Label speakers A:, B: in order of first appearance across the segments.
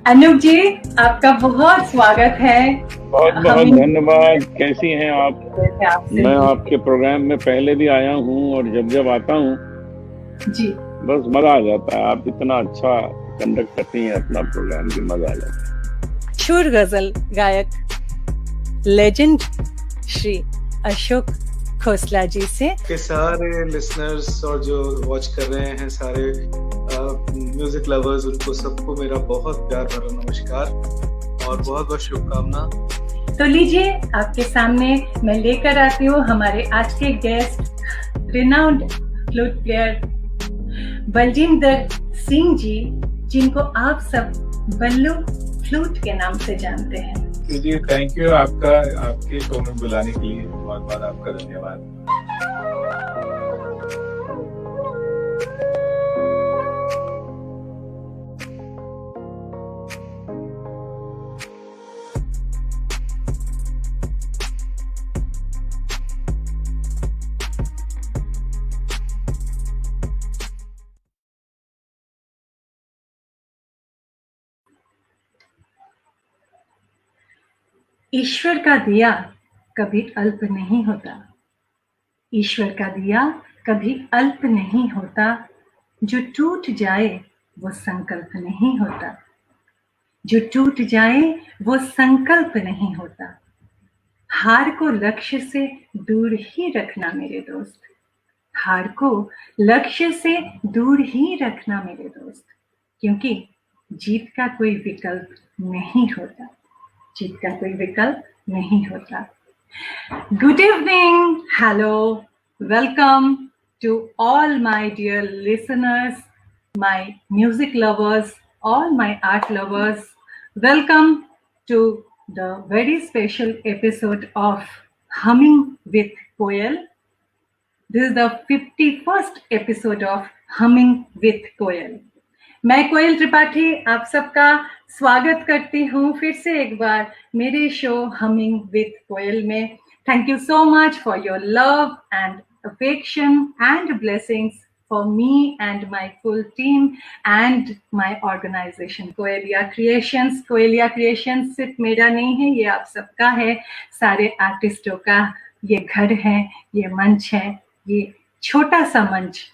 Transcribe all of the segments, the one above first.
A: अनूप जी, आपका बहुत स्वागत है।
B: बहुत बहुत धन्यवाद। कैसी हैं आप?
A: आपसे
B: मैं आपके प्रोग्राम में पहले भी आया हूँ और जब जब आता हूँ
A: जी
B: बस मजा आ जाता है। आप इतना अच्छा कंडक्ट करती हैं अपना प्रोग्राम की, मजा आ जाता है।
C: मशहूर गजल गायक लेजेंड श्री अशोक खोसला जी से
D: के सारे लिसनर्स और जो वॉच कर रहे हैं, सारे म्यूजिक लवर्स, उनको सबको मेरा बहुत प्यार भरा नमस्कार और बहुत बहुत शुभकामना।
A: तो लीजिए, आपके सामने मैं लेकर आती हूँ हमारे आज के guest, renowned flute player Baljinder Singh ji, जिनको आप सब बल्लू फ्लूट के नाम से जानते हैं।
E: जी, थैंक यू आपके शो में बुलाने के लिए बहुत बहुत आपका धन्यवाद।
A: ईश्वर का दिया कभी अल्प नहीं होता, ईश्वर का दिया कभी अल्प नहीं होता, जो टूट जाए वो संकल्प नहीं होता, जो टूट जाए वो संकल्प नहीं होता। हार को लक्ष्य से दूर ही रखना मेरे दोस्त, हार को लक्ष्य से दूर ही रखना मेरे दोस्त, क्योंकि जीत का कोई विकल्प नहीं होता, जीत का कोई विकल्प नहीं होता। Good evening, hello, welcome to all my dear listeners, my music lovers, all my art lovers. Welcome to the very special episode of Humming with Koel. This is the 51st episode of Humming with Koel. मैं कोयल त्रिपाठी आप सबका स्वागत करती हूँ फिर से एक बार मेरे शो हमिंग विद कोयल में। Thank you so much for your love and affection and blessings for me and my full team and my organisation Koyaliya creations. Koyaliya creations सिर्फ मेरा नहीं है, ये आप सबका है, सारे आर्टिस्टों का ये घर है, ये मंच है, ये छोटा सा मंच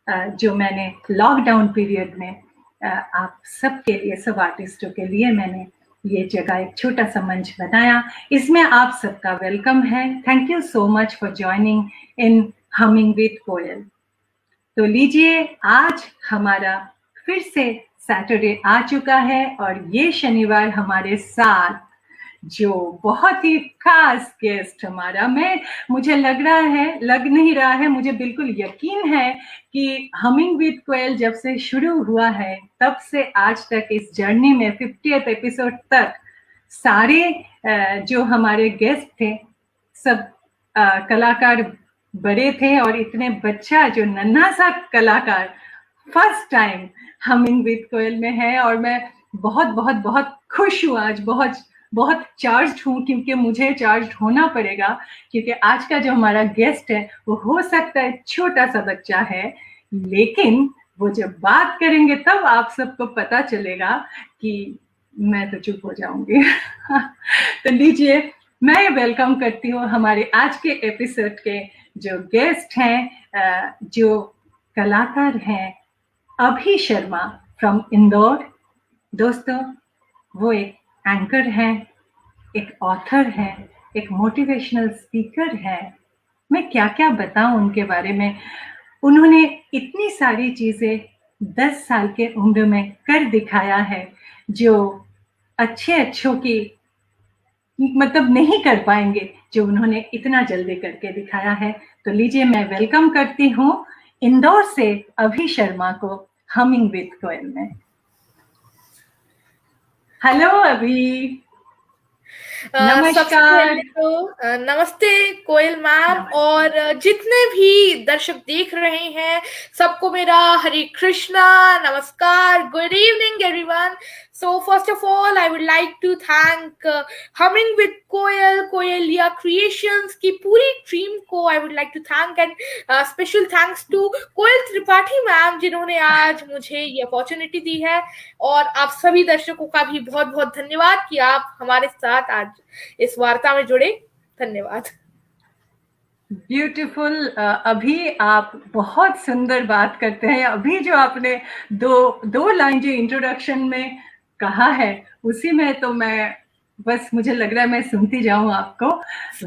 A: जो मैंने लॉकडाउन पीरियड में आप सबके लिए, सब आर्टिस्टों के लिए मैंने ये जगह एक छोटा सा मंच बनाया। इसमें आप सबका वेलकम है। Thank you so much for joining in humming with Koyal. तो लीजिए, आज हमारा फिर से सैटरडे आ चुका है और ये शनिवार हमारे साथ जो बहुत ही खास गेस्ट हमारा, मुझे लग नहीं रहा है, मुझे बिल्कुल यकीन है कि हमिंग विद कोयल जब से शुरू हुआ है तब से आज तक इस जर्नी में 50th एपिसोड तक सारे जो हमारे गेस्ट थे सब कलाकार बड़े थे और इतने बच्चा जो नन्हा सा कलाकार first time humming with Koyal में है और मैं बहुत बहुत बहुत खुश हूँ, आज बहुत चार्ज हूँ क्योंकि मुझे चार्ज होना पड़ेगा, क्योंकि आज का जो हमारा गेस्ट है वो हो सकता है छोटा सा बच्चा है, लेकिन वो जब बात करेंगे तब आप सबको पता चलेगा कि मैं तो चुप हो जाऊंगी। तो लीजिए, मैं वेलकम करती हूँ हमारे आज के एपिसोड के जो गेस्ट हैं, जो कलाकार हैं, अभी शर्मा फ्रॉम इंदौर। दोस्तों, वो एक एंकर है, एक ऑथर है, एक मोटिवेशनल स्पीकर है। मैं क्या क्या बताऊं उनके बारे में। उन्होंने इतनी सारी चीजें 10 साल के उम्र में कर दिखाया है जो अच्छों की मतलब नहीं कर पाएंगे, जो उन्होंने इतना जल्दी करके दिखाया है। तो लीजिए, मैं वेलकम करती हूँ इंदौर से अभी शर्मा को हमिंग विद कोयल में। हेलो अभी। नमस्कार।
F: तो नमस्ते कोयल मैम, और जितने भी दर्शक देख रहे हैं सबको मेरा हरे कृष्णा, नमस्कार, good evening everyone. So first of all, I would like to thank Humming with Koel, Koelia Creations की पूरी टीम को I would like to thank, and special thanks to Koyal Tripathi ma'am जिन्होंने आज मुझे ये अपॉर्चुनिटी दी है, और आप सभी दर्शकों का भी बहुत बहुत धन्यवाद कि आप हमारे साथ आज इस वार्ता में जुड़े। धन्यवाद।
A: ब्यूटीफुल। अभी आप बहुत सुंदर बात करते हैं। अभी जो आपने दो लाइन जो इंट्रोडक्शन में कहा है उसी में तो मैं बस मुझे लग रहा है मैं सुनती जाऊं आपको।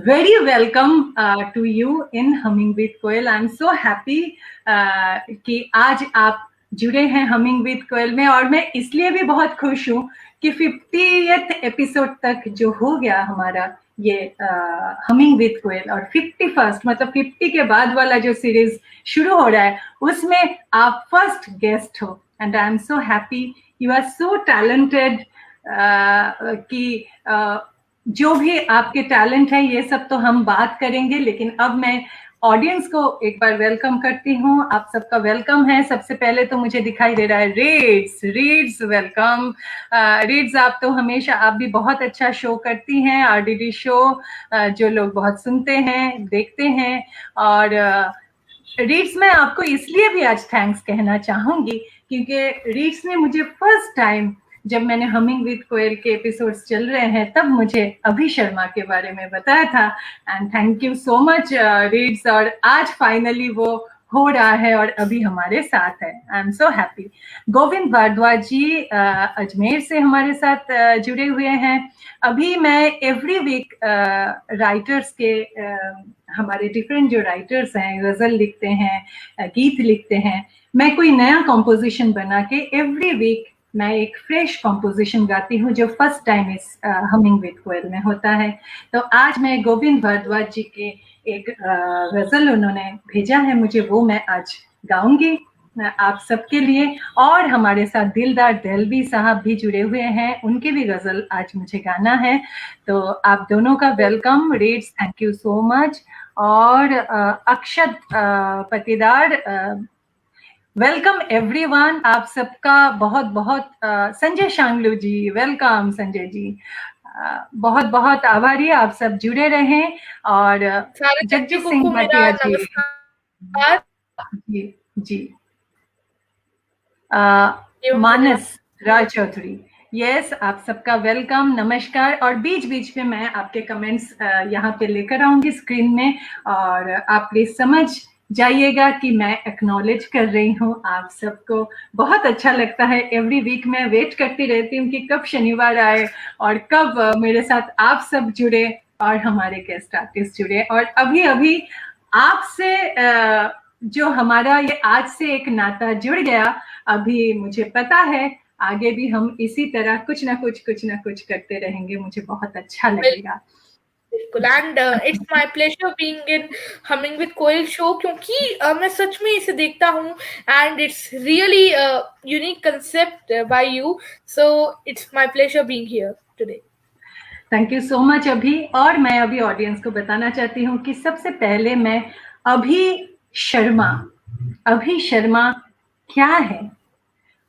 A: Very welcome to you in humming with Koyal. I am so happy कि आज आप जुड़े हैं हमिंग विद कोयल में, और मैं इसलिए भी बहुत खुश हूं कि 50th एपिसोड तक जो हो गया हमारा ये हमिंग विद कोयल, और 51st मतलब 50 के बाद वाला जो सीरीज शुरू हो रहा है उसमें आप फर्स्ट गेस्ट हो, and I am so happy. You are so talented कि जो भी आपके टैलेंट है ये सब तो हम बात करेंगे, लेकिन अब मैं ऑडियंस को एक बार वेलकम करती हूँ। आप सबका वेलकम है। सबसे पहले तो मुझे दिखाई दे रहा है रीड्स वेलकम। रीड्स, आप तो हमेशा, आप भी बहुत अच्छा शो करती हैं, RDD शो जो लोग बहुत सुनते हैं, देखते हैं। और रीड्स, मैं आपको इसलिए भी आज थैंक्स कहना चाहूंगी क्योंकि रीड्स ने मुझे फर्स्ट टाइम, जब मैंने हमिंग विद कोयल के एपिसोड्स चल रहे हैं तब मुझे अभी शर्मा के बारे में बताया था, and thank you so much reads. और आज फाइनली वो हो रहा है और अभी हमारे साथ है। I am so happy. Govind Bhardwaj ji Ajmer से हमारे साथ जुड़े हुए हैं। अभी मैं एवरी वीक राइटर्स के हमारे डिफरेंट जो राइटर्स हैं, गजल लिखते हैं, गीत लिखते हैं, मैं कोई नया कॉम्पोजिशन बना के एवरी वीक मैं एक फ्रेश कॉम्पोजिशन गाती हूँ जो फर्स्ट टाइम इस हमिंग विद कोयल में होता है। तो आज मैं गोविंद भारद्वाज जी के एक गजल उन्होंने भेजा है मुझे, वो मैं आज गाऊंगी आप सबके लिए। और हमारे साथ दिलदार दहलवी साहब भी जुड़े हुए हैं, उनकी भी गजल आज मुझे गाना है। तो आप दोनों का welcome. Reads, thank you so much. और अक्षत पतिदार, वेलकम एवरीवन। आप सबका बहुत बहुत संजय शांगलू जी, वेलकम संजय जी। बहुत बहुत आभारी, आप सब जुड़े रहें। और जगजीत सिंह भाटिया जी, जी मानस राय चौधरी, यस, आप सबका वेलकम, नमस्कार। और बीच बीच में मैं आपके कमेंट्स यहाँ पे लेकर आऊंगी स्क्रीन में, और आप प्लीज समझ जाइएगा कि मैं एक्नॉलेज कर रही हूँ आप सबको। बहुत अच्छा लगता है। एवरी वीक मैं वेट करती रहती हूँ कि कब शनिवार आए और कब मेरे साथ आप सब जुड़े और हमारे गेस्ट आर्टिस्ट जुड़े। और अभी अभी आपसे जो हमारा ये आज से एक नाता जुड़ गया, अभी मुझे पता है आगे भी हम इसी तरह कुछ ना कुछ करते रहेंगे। मुझे बहुत अच्छा लगेगा।
F: बिल्कुल, and it's my pleasure being in humming with Koyal show, क्योंकि मैं सच में इसे देखता हूँ and it's really unique concept by you, so it's my pleasure being here today.
A: Thank you so much अभी। और मैं अभी ऑडियंस को बताना चाहती हूँ कि सबसे पहले मैं अभी शर्मा क्या है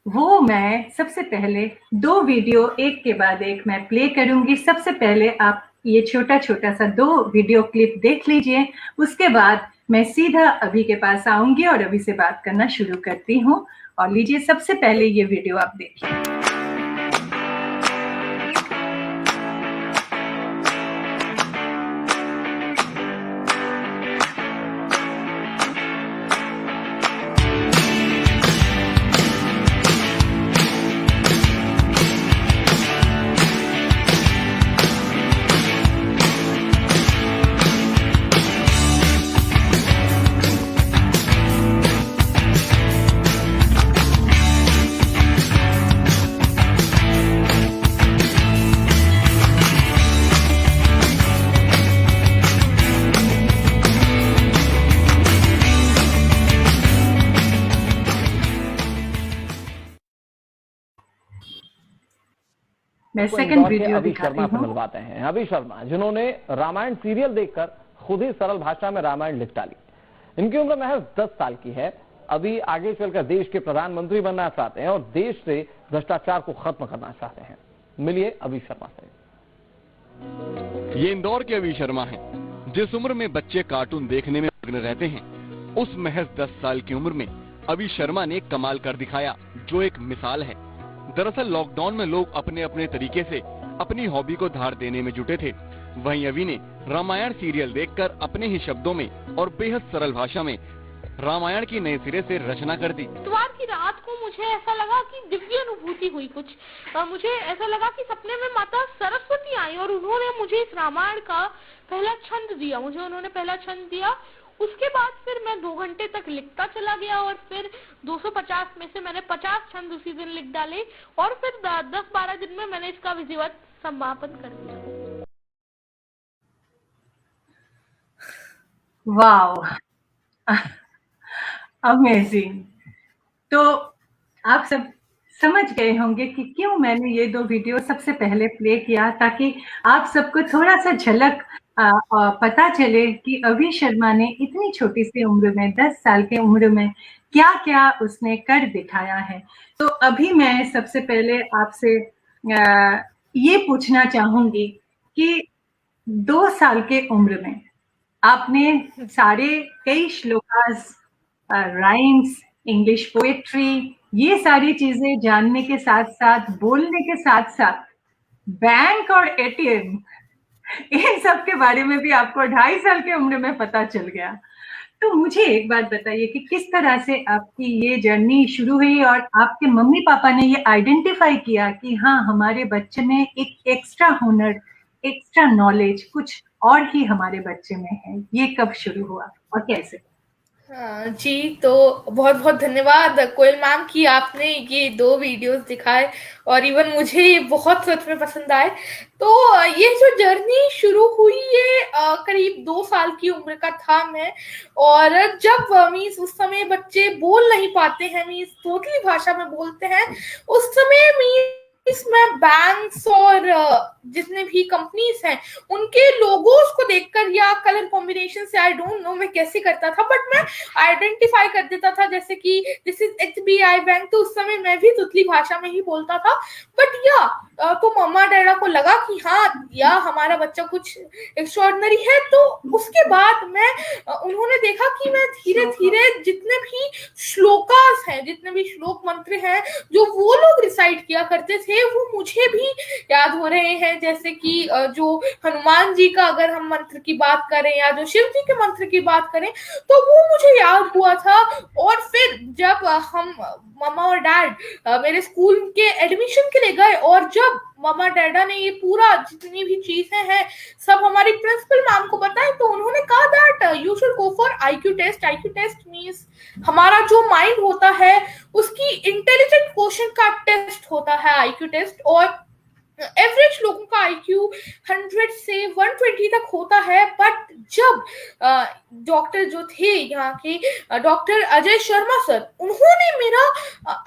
A: वो मैं सबसे पहले 2 वीडियो एक के बाद एक मैं प्ले करूंगी। सबसे पहले आप ये छोटा सा 2 वीडियो क्लिप देख लीजिए, उसके बाद मैं सीधा अभी के पास आऊंगी और अभी से बात करना शुरू करती हूँ। और लीजिए सबसे पहले ये वीडियो आप देखिए। मैं सेकंड वीडियो दिखाती हूं।
G: मिलवाते हैं अभी शर्मा, जिन्होंने रामायण सीरियल देखकर खुद ही सरल भाषा में रामायण लिख डाली। इनकी उम्र महज 10 साल की है। अभी आगे चलकर देश के प्रधानमंत्री बनना चाहते हैं और देश से भ्रष्टाचार को खत्म करना चाहते हैं। मिलिए अभी शर्मा से।
H: ये इंदौर के अभी शर्मा हैं। जिस उम्र में बच्चे कार्टून देखने में मग्न रहते हैं, उस महज 10 साल की उम्र में अभी शर्मा ने कमाल कर दिखाया, जो एक मिसाल है। दरअसल लॉकडाउन में लोग अपने अपने तरीके से अपनी हॉबी को धार देने में जुटे थे। वहीं अभी ने रामायण सीरियल देखकर अपने ही शब्दों में और बेहद सरल भाषा में रामायण की नए सिरे से रचना कर दी।
F: इतवार की रात को मुझे ऐसा लगा कि दिव्य अनुभूति हुई कुछ। मुझे ऐसा लगा कि सपने में माता सरस्वती आई और उन्होंने मुझे इस रामायण का पहला छंद दिया। उन्होंने पहला छंद दिया। उसके बाद फिर मैं 2 घंटे तक लिखता चला गया और फिर 250 में से मैंने 50 छंद उसी दिन लिख डाले और फिर 10-12 दिन में मैंने इसका विधिवत समापन कर दिया।
A: Wow, amazing. तो आप सब समझ गए होंगे कि क्यों मैंने ये 2 वीडियो सबसे पहले प्ले किया, ताकि आप सबको थोड़ा सा झलक पता चले कि अभी शर्मा ने इतनी छोटी सी उम्र में, 10 साल की उम्र में क्या क्या उसने कर दिखाया है। तो अभी मैं सबसे पहले आपसे ये पूछना चाहूंगी कि 2 साल के उम्र में आपने कई श्लोकास, राइम्स, इंग्लिश पोएट्री, ये सारी चीजें जानने के साथ साथ, बोलने के साथ साथ बैंक और एटीएम, इन सब के बारे में भी आपको 2.5 साल की उम्र में पता चल गया। तो मुझे एक बात बताइए कि किस तरह से आपकी ये जर्नी शुरू हुई और आपके मम्मी पापा ने ये आइडेंटिफाई किया कि हाँ, हमारे बच्चे में एक एक्स्ट्रा हुनर, एक्स्ट्रा नॉलेज कुछ और ही हमारे बच्चे में है। ये कब शुरू हुआ और कैसे?
F: जी, तो बहुत बहुत धन्यवाद कोयल मैम कि आपने ये 2 वीडियोस दिखाए और इवन मुझे ये बहुत सच में पसंद आए। तो ये जो जर्नी शुरू हुई ये करीब 2 साल की उम्र का था मैं। और जब मीन्स उस समय बच्चे बोल नहीं पाते हैं, मीन्स तोतली भाषा में बोलते हैं, उस समय इसमें बैंक्स और जितने भी कंपनीज हैं उनके लोगोस को देखकर या कलर कॉम्बिनेशन से, आई डोंट नो मैं कैसे करता था, बट मैं आइडेंटिफाई कर देता था जैसे कि दिस इज SBI बैंक। तो उस समय मैं भी तुतली भाषा में ही बोलता था। बट तो मम्मा डैडा को लगा कि हाँ या हमारा बच्चा कुछ एक्स्ट्राऑर्डिनरी है। तो उसके बाद उन्होंने देखा कि मैं धीरे धीरे जितने भी श्लोकास हैं, जितने भी श्लोक मंत्र हैं जो वो लोग रिसाइट किया करते थे, वो मुझे भी याद हो रहे हैं। जैसे कि जो हनुमान जी का अगर हम मंत्र की बात करें या जो शिव जी के मंत्र की बात करें, तो वो मुझे याद हुआ था। और फिर जब हम मम्मा और डैड मेरे स्कूल के एडमिशन के लिए गए और जब मम्मा डैडा ने ये पूरा जितनी भी चीजें हैं सब हमारी प्रिंसिपल मैम को बताई, तो उन्होंने कहा that you should go for IQ test. IQ test means हमारा जो माइंड होता है उसकी इंटेलिजेंट क्वेश्चन का टेस्ट होता है IQ टेस्ट। और एवरेज लोगों का IQ 100 से 120 तक होता है। बट जब डॉक्टर जो थे यहाँ के डॉक्टर अजय शर्मा सर, उन्होंने मेरा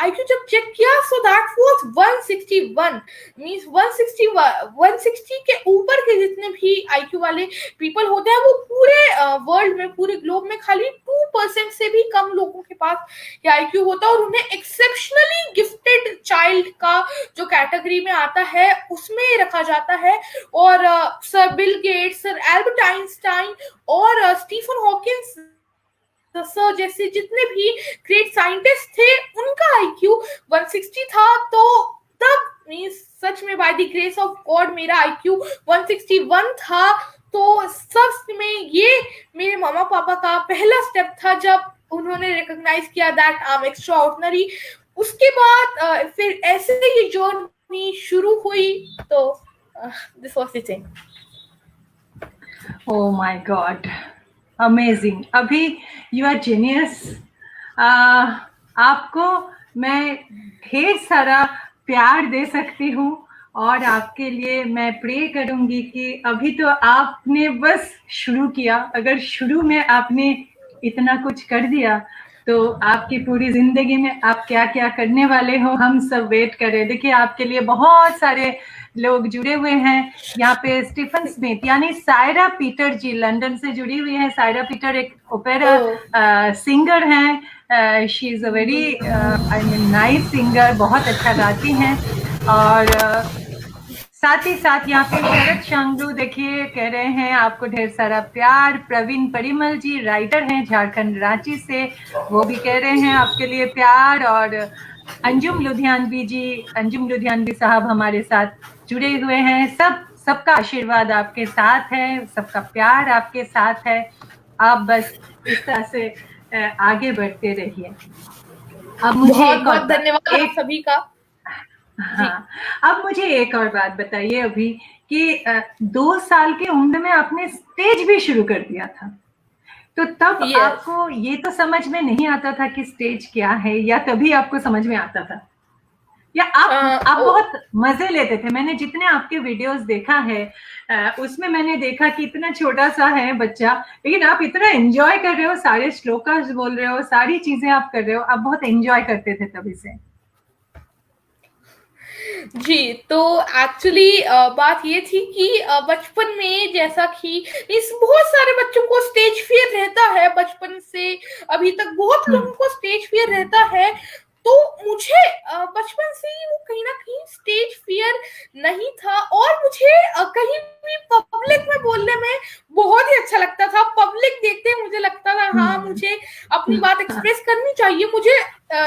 F: IQ जब चेक किया, सो दैट वाज 161 मींस 160 के ऊपर के जितने भी IQ वाले पीपल होते हैं वो पूरे वर्ल्ड में, पूरे ग्लोब में खाली 2% से भी कम लोगों के पास ये IQ होता है। और उन्हें एक्सेप्शनली गिफ्टेड चाइल्ड का जो कैटेगरी में आता है उसमें रखा जाता है। और sir Bill Gates, sir Albert Einstein और स्टीफन हॉकिंस सर जैसे जितने भी ग्रेट साइंटिस्ट थे, उनका IQ 160 था। तो तब मींस सच में by the grace of God मेरा IQ 161 था। तो सच में ये मेरे मामा पापा का पहला स्टेप था जब उन्होंने रिकॉग्नाइज किया that I am extra ordinary. उसके बाद फिर ऐसे ये जर्नी शुरू हुई। तो this was the thing.
A: Oh my God, amazing. अभी यू आर जीनियस। आपको मैं ढेर सारा प्यार दे सकती हूँ और आपके लिए मैं प्रे करूंगी कि अभी तो आपने बस शुरू किया। अगर शुरू में आपने इतना कुछ कर दिया तो आपकी पूरी जिंदगी में आप क्या क्या करने वाले हो, हम सब वेट करें। देखिए, आपके लिए बहुत सारे लोग जुड़े हुए हैं यहाँ पे। स्टीफन स्मिथ यानी सायरा पीटर जी लंदन से जुड़ी हुई है। सायरा पीटर एक ओपेरा सिंगर हैं। She is a very I mean nice singer, बहुत अच्छा गाती हैं। और साथ ही साथ यहाँ पे शरद शांगलू देखिए कह रहे हैं आपको ढेर सारा प्यार। प्रवीण परिमल जी राइटर हैं झारखंड रांची से, वो भी कह रहे हैं आपके लिए प्यार। और अंजुम लुधियानवी जी, अंजुम लुधियानवी साहब हमारे साथ जुड़े हुए हैं। सबका आशीर्वाद आपके साथ है, सबका प्यार आपके साथ है। आप बस इस तरह से आगे बढ़ते रहिए। अब मुझे
F: बहुत
A: एक और
F: बहुत धन्यवाद आप सभी का।
A: हाँ, अब मुझे एक और बात बताइए अभी कि 2 साल की उम्र में आपने स्टेज भी शुरू कर दिया था, तो तब
F: Yes.
A: आपको ये तो समझ में नहीं आता था कि स्टेज क्या है, या तभी आपको समझ में आता था, या आप बहुत मजे लेते थे? मैंने जितने आपके वीडियोस देखा है उसमें मैंने देखा कि इतना छोटा सा है बच्चा, लेकिन आप इतना एंजॉय कर रहे हो, सारे श्लोकास बोल रहे हो, सारी चीजें आप कर रहे हो, आप बहुत एंजॉय करते थे तभी से।
F: जी, तो एक्चुअली बात ये थी कि बचपन में जैसा कि इस बहुत सारे बच्चों को स्टेज फियर रहता है, बचपन से अभी तक बहुत लोगों को स्टेज फियर रहता है। तो मुझे बचपन से ही वो कहीं ना कहीं स्टेज फियर नहीं था, और मुझे कहीं भी पब्लिक में बोलने में बहुत ही अच्छा लगता था। पब्लिक देखते ही मुझे लगता था हाँ मुझे अपनी बात एक्सप्रेस करनी चाहिए। मुझे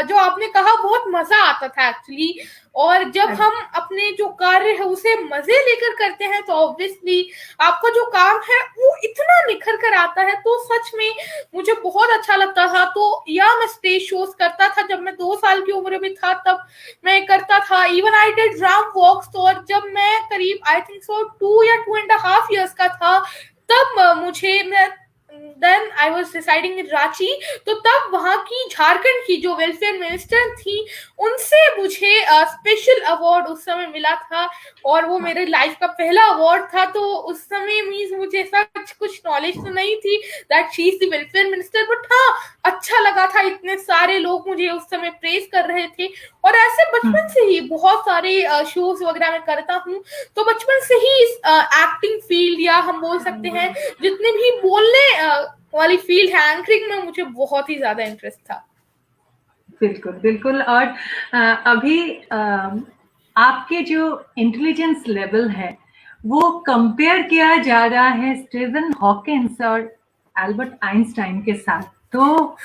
F: जो आपने कहा बहुत मजा आता था एक्चुअली। और जब हम अपने जो कार्य है उसे मजे लेकर करते हैं तो ऑब्वियसली आपका जो काम है वो इतना निखर कर आता है। तो सच में मुझे बहुत अच्छा लगता था। तो या मैं स्टेज शोज करता था, जब मैं 2 साल की उम्र में था तब मैं करता था। इवन आई डिड ड्राम वॉक्स। तो और जब मैं करीब आई थिंक सो 2 या 2.5 years का था तब मुझे then I was residing in Ranchi, तो तब वहां की झारखंड की जो वेलफेयर मिनिस्टर थी उनसे मुझे स्पेशल अवार्ड उस समय मिला था, और वो मेरे लाइफ का पहला अवार्ड था। तो उस समय मींस मुझे ऐसा कुछ नॉलेज तो नहीं थी that she is the welfare minister, but हाँ अच्छा लगा था, इतने सारे लोग मुझे उस समय प्रेज कर रहे थे। और ऐसे बचपन से ही बहुत सारे शोज वगैरह मैं करता हूँ। तो बचपन से ही इस एक्टिंग फील्ड, या हम बोल सकते हैं जितने भी बोलने वाली फील्ड है, एंकरिंग में मुझे बहुत ही ज्यादा इंटरेस्ट था।
A: बिल्कुल बिल्कुल। और अभी आपके जो इंटेलिजेंस लेवल है वो कंपेयर किया जा रहा है स्टीफन हॉकिंस और एल्बर्ट आइंस्टाइन के साथ। तो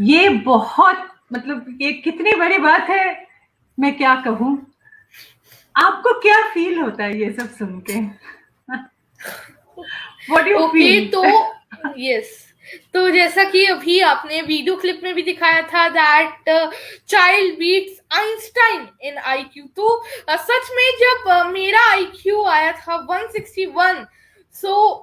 A: ये बहुत मतलब ये कितनी बड़ी बात है, मैं क्या कहूँ। आपको क्या फील होता है ये सब सुन के? What do you feel?
F: तो यस, तो जैसा कि अभी आपने वीडियो क्लिप में भी दिखाया था that child beats Einstein in IQ. तो सच में जब मेरा आईक्यू आया था 161, सो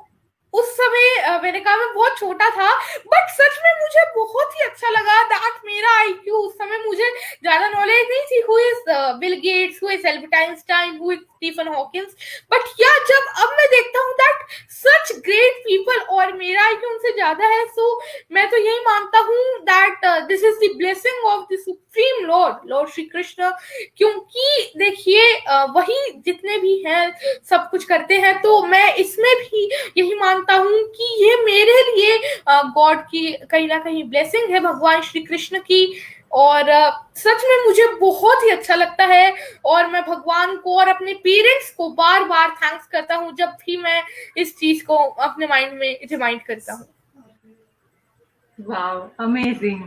F: उस समय मैंने कहा मैं बहुत छोटा था, बट सच में मुझे बहुत ही अच्छा लगा दैट मेरा आईक्यू उस समय, मुझे ज्यादा नॉलेज नहीं थी who is Bill Gates, who is Albert Einstein, who is Stephen Hawkins, but या जब अब मैं देखता हूँ दैट सच ग्रेट पीपल और मेरा आईक्यू उनसे ज्यादा है, सो मैं तो यही मानता हूँ that this is the blessing of the supreme Lord Shri Krishna. क्योंकि देखिए वही जितने भी हैं सब कुछ करते हैं, तो मैं इसमें भी यही मानता हूँ कि ये मेरे लिए गॉड की कहीं ना कहीं ब्लेसिंग है, भगवान श्री कृष्ण की। और सच में मुझे बहुत ही अच्छा लगता है, और मैं भगवान को और अपने पेरेंट्स को बार बार थैंक्स करता हूँ जब भी मैं इस चीज को अपने माइंड में रिमाइंड करता हूँ।
A: Wow, amazing.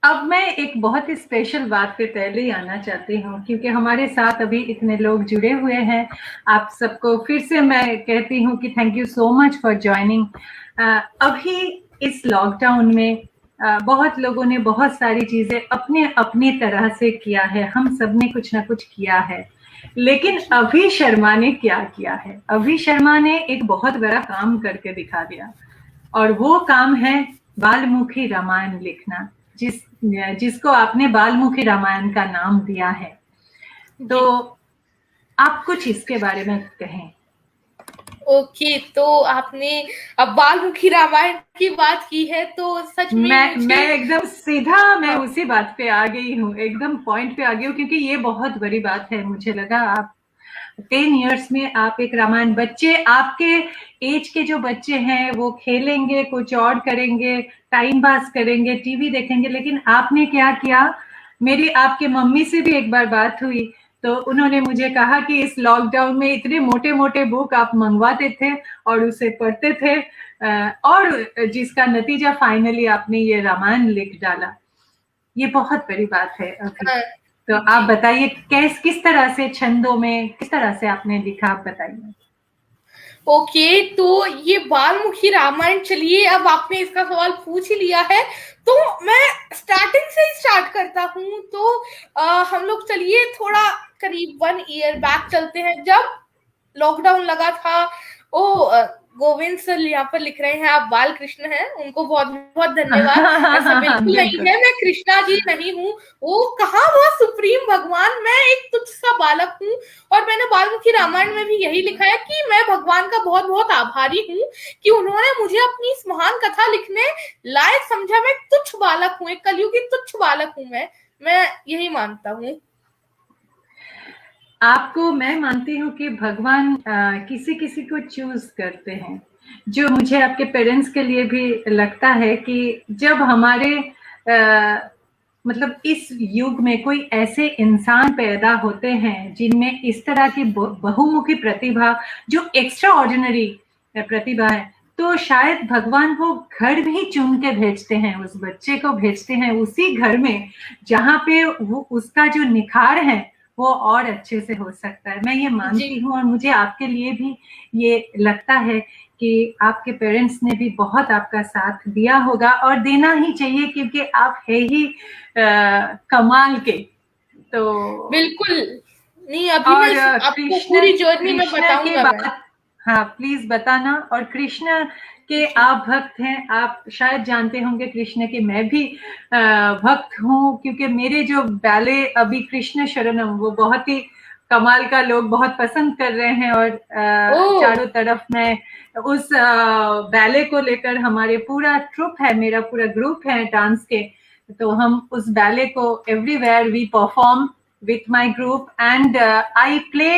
A: अब मैं एक बहुत ही स्पेशल बात पे पहले ही आना चाहती हूँ, क्योंकि हमारे साथ अभी इतने लोग जुड़े हुए हैं। आप सबको फिर से मैं कहती हूँ कि thank you so much for joining. अभी इस लॉकडाउन में बहुत लोगों ने बहुत सारी चीजें अपने अपनी तरह से किया है, हम सब ने कुछ ना कुछ किया है। लेकिन अभी शर्मा ने क्या किया है? अभी शर्मा ने एक बहुत बड़ा काम करके दिखा दिया, और वो काम है बालमुखी रामायण लिखना, जिसको आपने बालमुखी रामायण का नाम दिया है। तो आप कुछ इसके बारे में कहें।
F: ओके, तो आपने अब बालमुखी रामायण की बात की है, तो सच में
A: मैं एकदम सीधा मैं उसी बात पे आ गई हूँ, एकदम पॉइंट पे आ गई हूँ, क्योंकि ये बहुत बड़ी बात है। मुझे लगा 10 इयर्स में आप एक रामायण, बच्चे आपके एज के जो बच्चे हैं वो खेलेंगे, कुछ और करेंगे, टाइम पास करेंगे, टीवी देखेंगे, लेकिन आपने क्या किया, मेरी आपके मम्मी से भी एक बार बात हुई तो उन्होंने मुझे कहा कि इस लॉकडाउन में इतने मोटे मोटे बुक आप मंगवाते थे और उसे पढ़ते थे, और जिसका नतीजा फाइनली आपने ये रामायण लिख डाला। ये बहुत बड़ी बात है अभी। तो आप बताइए किस तरह से छंदों में किस तरह से आपने लिखा, आप बताइए।
F: ओके, तो ये बालमुखी रामायण, चलिए अब आपने इसका सवाल पूछ ही लिया है तो मैं स्टार्टिंग से ही स्टार्ट करता हूँ। तो हम लोग चलिए थोड़ा करीब 1 ईयर बैक चलते हैं, जब लॉकडाउन लगा था। गोविंद सर यहाँ पर लिख रहे हैं आप बाल कृष्ण हैं, उनको बहुत बहुत धन्यवाद। ऐसा बिल्कुल नहीं है, मैं कृष्णा जी नहीं हूँ, वो कहाँ वो सुप्रीम भगवान, मैं एक तुच्छ सा बालक हूँ। और मैंने बालमुखी रामायण में भी यही लिखा है कि मैं भगवान का बहुत बहुत आभारी हूँ कि उन्होंने मुझे अपनी इस महान कथा लिखने लायक समझा। मैं तुच्छ बालक हूँ, एक कलयुगी तुच्छ बालक हूँ, मैं यही मानता हूँ।
A: आपको मैं मानती हूँ कि भगवान किसी किसी को चूज करते हैं, जो मुझे आपके पेरेंट्स के लिए भी लगता है कि जब हमारे मतलब इस युग में कोई ऐसे इंसान पैदा होते हैं जिनमें इस तरह की बहुमुखी प्रतिभा, जो एक्स्ट्रा ऑर्डिनरी प्रतिभा है, तो शायद भगवान वो घर भी चुन के भेजते हैं, उस बच्चे को भेजते हैं उसी घर में जहाँ पे वो उसका जो निखार है वो और अच्छे से हो सकता है। मैं ये मानती हूँ, और मुझे आपके लिए भी ये लगता है कि आपके पेरेंट्स ने भी बहुत आपका साथ दिया होगा और देना ही चाहिए, क्योंकि आप है ही कमाल के। तो
F: बिल्कुल नहीं, अभी मैं आपको पूरी जर्नी में बताऊंगा।
A: हाँ प्लीज बताना। और कृष्ण के आप भक्त हैं, आप शायद जानते होंगे कृष्ण के मैं भी भक्त हूँ, क्योंकि मेरे जो बैले अभी कृष्ण शरणम वो बहुत ही कमाल का लोग बहुत पसंद कर रहे हैं, और चारों तरफ मैं उस बैले को लेकर, हमारे पूरा ट्रुप है, मेरा पूरा ग्रुप है डांस के, तो हम उस बैले को everywhere we perform with my group, and I play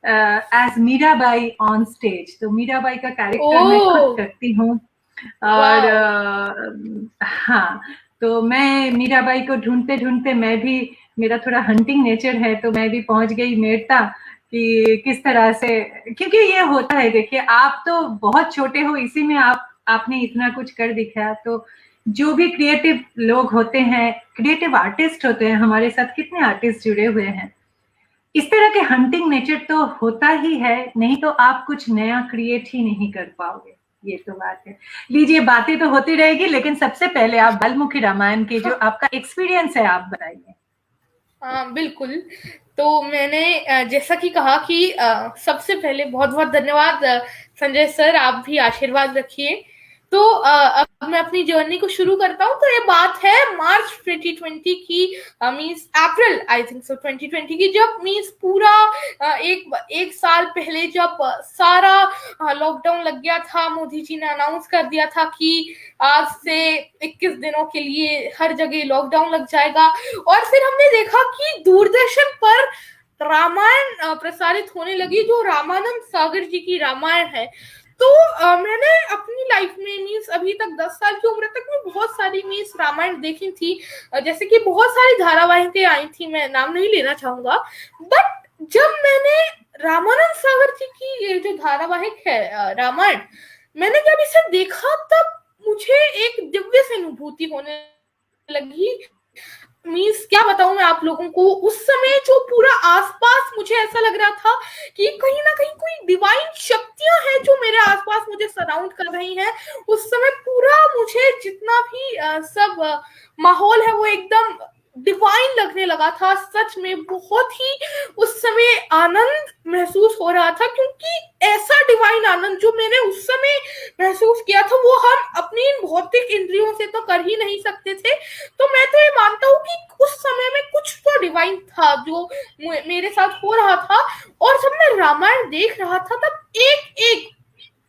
A: as Mirabai on stage. तो मीराबाई का कैरेक्टर मैं खुद करती हूँ। और हाँ, तो मैं मीराबाई को ढूंढते ढूंढते मैं भी, मेरा थोड़ा हंटिंग नेचर है, तो मैं भी पहुंच गई मेरता कि किस तरह से, क्योंकि ये होता है, देखिए आप तो बहुत छोटे हो, इसी में आपने इतना कुछ कर दिखाया। तो जो भी क्रिएटिव लोग होते हैं, क्रिएटिव आर्टिस्ट होते हैं, हमारे साथ कितने आर्टिस्ट जुड़े हुए हैं, इस तरह के हंटिंग नेचर तो होता ही है, नहीं तो आप कुछ नया क्रिएट ही नहीं कर पाओगे। ये तो बात है। लीजिए, बातें तो होती रहेगी, लेकिन सबसे पहले आप बालमुखी रामायण के जो आपका एक्सपीरियंस है आप बताइए।
F: हाँ बिल्कुल, तो मैंने जैसा कि कहा कि सबसे पहले बहुत बहुत धन्यवाद संजय सर, आप भी आशीर्वाद रखिए। तो अब मैं अपनी जर्नी को शुरू करता हूँ। तो ये बात है मार्च 2020 की, मीन्स अप्रैल आई थिंक सो 2020 की, जब मीन्स पूरा एक साल पहले जब सारा लॉकडाउन लग गया था, मोदी जी ने अनाउंस कर दिया था कि आज से 21 दिनों के लिए हर जगह लॉकडाउन लग जाएगा। और फिर हमने देखा कि दूरदर्शन पर रामायण प्रसारित होने लगी, जो रामानंद सागर जी की रामायण है। तो मैंने अपनी लाइफ में मीन्स अभी तक 10 साल की उम्र तक में बहुत सारी मीन्स रामायण देखी थी, जैसे कि बहुत सारी धारावाहिकें आई थी, मैं नाम नहीं लेना चाहूंगा। बट जब मैंने रामानंद सागर जी की ये जो धारावाहिक है रामायण, मैंने जब इसे देखा तब मुझे एक दिव्य सी अनुभूति होने लगी। मीन्स क्या बताऊं मैं आप लोगों को, उस समय जो पूरा आसपास मुझे ऐसा लग रहा था कि कहीं ना कहीं कोई डिवाइन शक्तियां हैं जो मेरे आसपास मुझे सराउंड कर रही हैं। उस समय पूरा मुझे जितना भी सब माहौल है वो एकदम डिवाइन लगने लगा था। सच में बहुत ही उस समय आनंद महसूस हो रहा था, क्योंकि ऐसा डिवाइन आनंद जो मैंने उस समय महसूस किया था वो हम अपनी इन भौतिक इंद्रियों से तो कर ही नहीं सकते थे। तो मैं तो ये मानता हूँ कि उस समय में कुछ तो डिवाइन था जो मेरे साथ हो रहा था। और जब मैं रामायण देख रहा था तब एक एक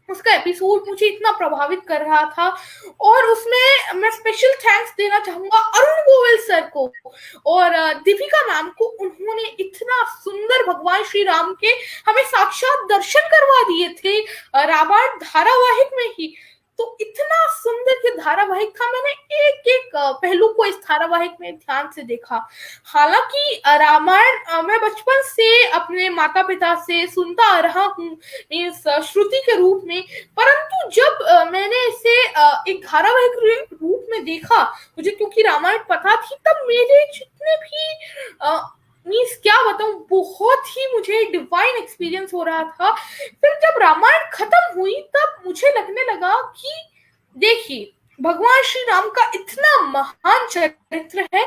F: उसका एपिसोड मुझे इतना प्रभावित कर रहा था। और उसमें मैं स्पेशल थैंक्स देना चाहूंगा अरुण गोविल सर को और दीपिका मैम को। उन्होंने इतना सुंदर भगवान श्री राम के हमें साक्षात दर्शन करवा दिए थे रामायण धारावाहिक में ही। तो इतना सुंदर के धारावाहिक था, मैंने एक एक पहलू को इस धारावाहिक में ध्यान से देखा। हालांकि रामायण मैं बचपन से अपने माता पिता से सुनता आ रहा हूँ इस श्रुति के रूप में, परंतु जब मैंने इसे एक धारावाहिक रूप में देखा, मुझे क्योंकि रामायण पता थी, तब मेरे जितने भी मीन्स क्या बताऊं, बहुत ही मुझे डिवाइन एक्सपीरियंस हो रहा था। फिर जब रामायण खत्म हुई तब मुझे लगने लगा कि देखिए भगवान श्री राम का इतना महान चरित्र है,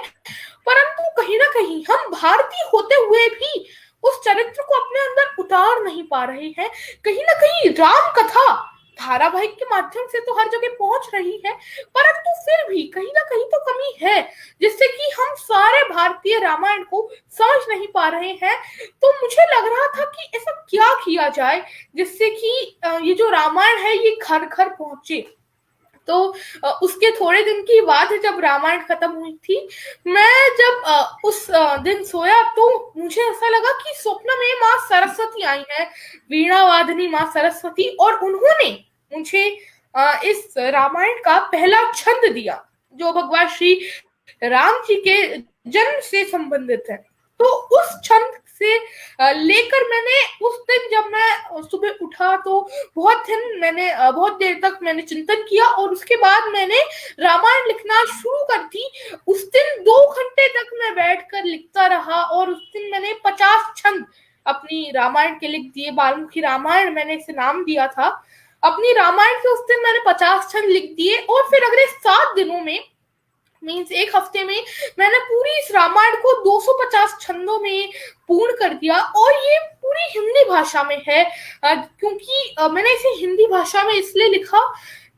F: परंतु कहीं ना कहीं हम भारतीय होते हुए भी उस चरित्र को अपने अंदर उतार नहीं पा रहे हैं। कहीं ना कहीं राम कथा धारावाहिक के माध्यम से तो हर जगह पहुंच रही है, परंतु फिर भी कहीं ना कहीं तो कमी है, जिससे कि हम सारे भारतीय रामायण को समझ नहीं पा रहे हैं। तो मुझे लग रहा था कि ऐसा क्या किया जाए जिससे कि ये जो रामायण है ये घर घर पहुंचे। तो उसके थोड़े दिन की बात है, जब रामायण खत्म हुई थी, मैं जब उस दिन सोया तो मुझे ऐसा लगा कि स्वप्न में माँ सरस्वती आई है, वीणा वादनी माँ सरस्वती, और उन्होंने मुझे इस रामायण का पहला छंद दिया जो भगवान श्री राम जी के जन्म से संबंधित है। तो उस छंद से लेकर मैंने उस दिन जब मैं सुबह उठा तो बहुत देर तक मैंने चिंतन किया, और उसके बाद मैंने रामायण लिखना शुरू कर दी। उस दिन 2 घंटे तक मैं बैठकर लिखता रहा, और उस दिन मैंने 50 छंद अपनी रामायण के लिख दिए। वाल्मीकि रामायण मैंने इसे नाम दिया था। अपनी रामायण के उस दिन मैंने 50 छंद लिख दिए, और फिर अगले 7 दिनों में मीन्स 1 हफ्ते में मैंने पूरी इस रामायण को 250 छंदों में पूर्ण कर दिया। और ये पूरी हिंदी भाषा में है, क्योंकि मैंने इसे हिंदी भाषा में इसलिए लिखा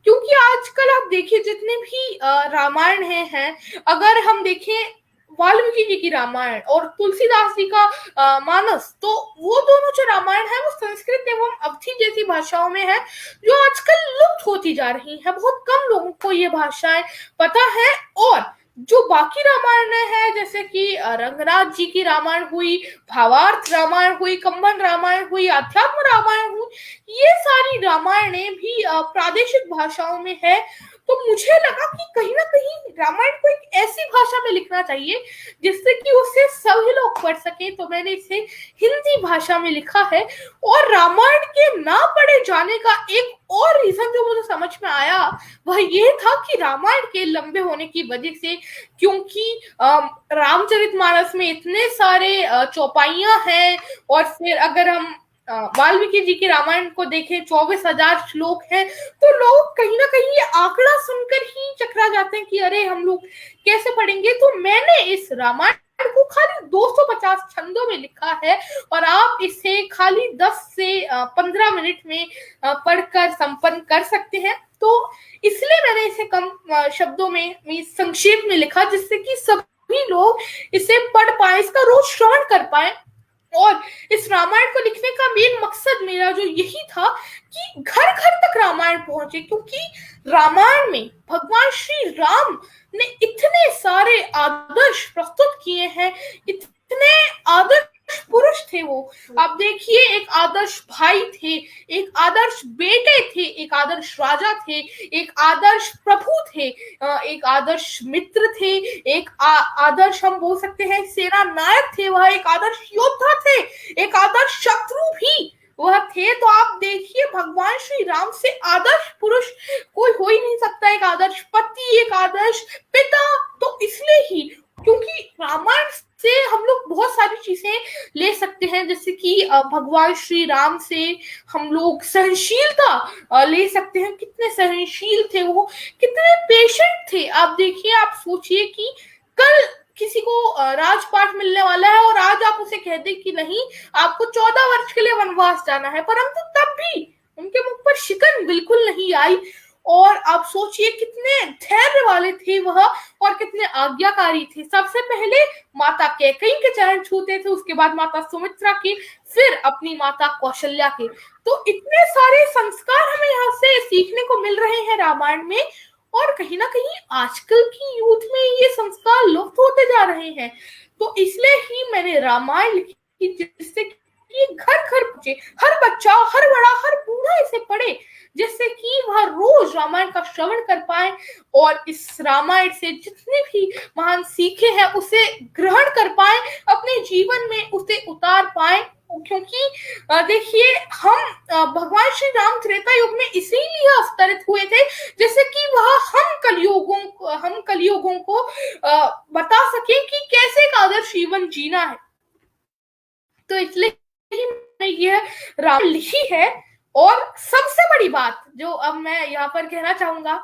F: क्योंकि आजकल आप देखिए जितने भी रामायण हैं, अगर हम देखें वाल्मीकि जी की रामायण और तुलसीदास जी का मानस, तो वो दोनों जो रामायण है वो संस्कृत एवं अवधी जैसी भाषाओं में है, जो आजकल लुप्त होती जा रही है। बहुत कम लोगों को ये भाषाएं पता है। और जो बाकी रामायण है, जैसे कि रंगनाथ जी की रामायण हुई, भावार्थ रामायण हुई, कंबन रामायण हुई, अध्यात्म रामायण हुई, ये सारी रामायणें भी प्रादेशिक भाषाओं में है। तो मुझे लगा कि कहीं ना कहीं रामायण को एक ऐसी भाषा में लिखना चाहिए जिससे कि उसे सभी लोग पढ़ सके। तो मैंने इसे हिंदी भाषा में लिखा है। और रामायण के ना पढ़े जाने का एक और रीजन जो मुझे समझ में आया वह ये था कि रामायण के लंबे होने की वजह से, क्योंकि रामचरितमानस में इतने सारे चौपाइयां हैं, और फिर अगर हम वाल्मीकि जी की रामायण को देखें 24,000 श्लोक हैं, तो लोग कहीं ना कहीं ये आंकड़ा सुनकर ही चकरा जाते हैं कि अरे हम लोग कैसे पढ़ेंगे। तो मैंने इस रामायण को खाली 250 छंदों में लिखा है, और आप इसे खाली 10 से 15 मिनट में पढ़कर संपन्न कर सकते हैं। तो इसलिए मैंने इसे कम शब्दों में संक्षेप में लिखा, जिससे कि सभी लोग इसे पढ़ पाए, इसका रोज श्रवण कर पाए। और इस रामायण को लिखने का मेन मकसद मेरा जो यही था कि घर घर तक रामायण पहुंचे, क्योंकि रामायण में भगवान श्री राम ने इतने सारे आदर्श प्रस्तुत किए हैं, इतने आदर्श पुरुष थे वो। आप देखिए, एक आदर्श भाई थे, एक आदर्श बेटे थे, एक आदर्श राजा थे, एक आदर्श प्रभु थे, एक आदर्श मित्र थे, एक आदर्श हम बोल सकते हैं सेना नायक थे, वह एक आदर्श योद्धा थे, एक आदर्श शत्रु भी वह थे। तो आप देखिए, भगवान श्री राम से आदर्श पुरुष कोई हो ही नहीं सकता, एक आदर्श पति, एक आदर्श पिता। तो इसलिए ही, क्योंकि रामायण से हम लोग बहुत सारी चीजें ले सकते हैं, जैसे कि भगवान श्री राम से हम लोग सहनशीलता ले सकते हैं। कितने सहनशील थे वो, कितने पेशेंट थे। आप देखिए, आप सोचिए कि कल किसी को राजपाट मिलने वाला है और आज आप उसे कह दें कि नहीं, आपको 14 वर्ष के लिए वनवास जाना है, परंतु तब भी उनके मुख पर शिकन बिल्कुल नहीं आई। और आप सोचिए कितने धैर्य वाले थे वह, और कितने आज्ञाकारी थे। सबसे पहले माता कैकेयी के चरण छूते थे, उसके बाद माता सुमित्रा के, फिर अपनी माता कौशल्या के। तो इतने सारे संस्कार हमें यहाँ से सीखने को मिल रहे हैं रामायण में, और कहीं ना कहीं आजकल की यूथ में ये संस्कार लुप्त होते जा रहे हैं। तो इसलिए ही मैंने रामायण लिखी कि जिससे कि ये घर घर पहुंचे, हर बच्चा, हर बड़ा, हर बूढ़ा इसे पढ़े, जिससे कि वह रोज रामायण का श्रवण कर पाए और इस रामायण से जितने भी महान सीखे हैं उसे ग्रहण कर पाए, अपने जीवन में उसे उतार पाए। क्योंकि देखिए, हम भगवान श्री राम त्रेता युग में इसीलिए अवतरित हुए थे जैसे कि वह हम कलयुगों को बता सके कि कैसे एक आदर्श जीवन जीना है। तो इसलिए ही मैंने यह रामायण लिखी है। और सबसे बड़ी बात जो अब मैं यहाँ पर कहना चाहूंगा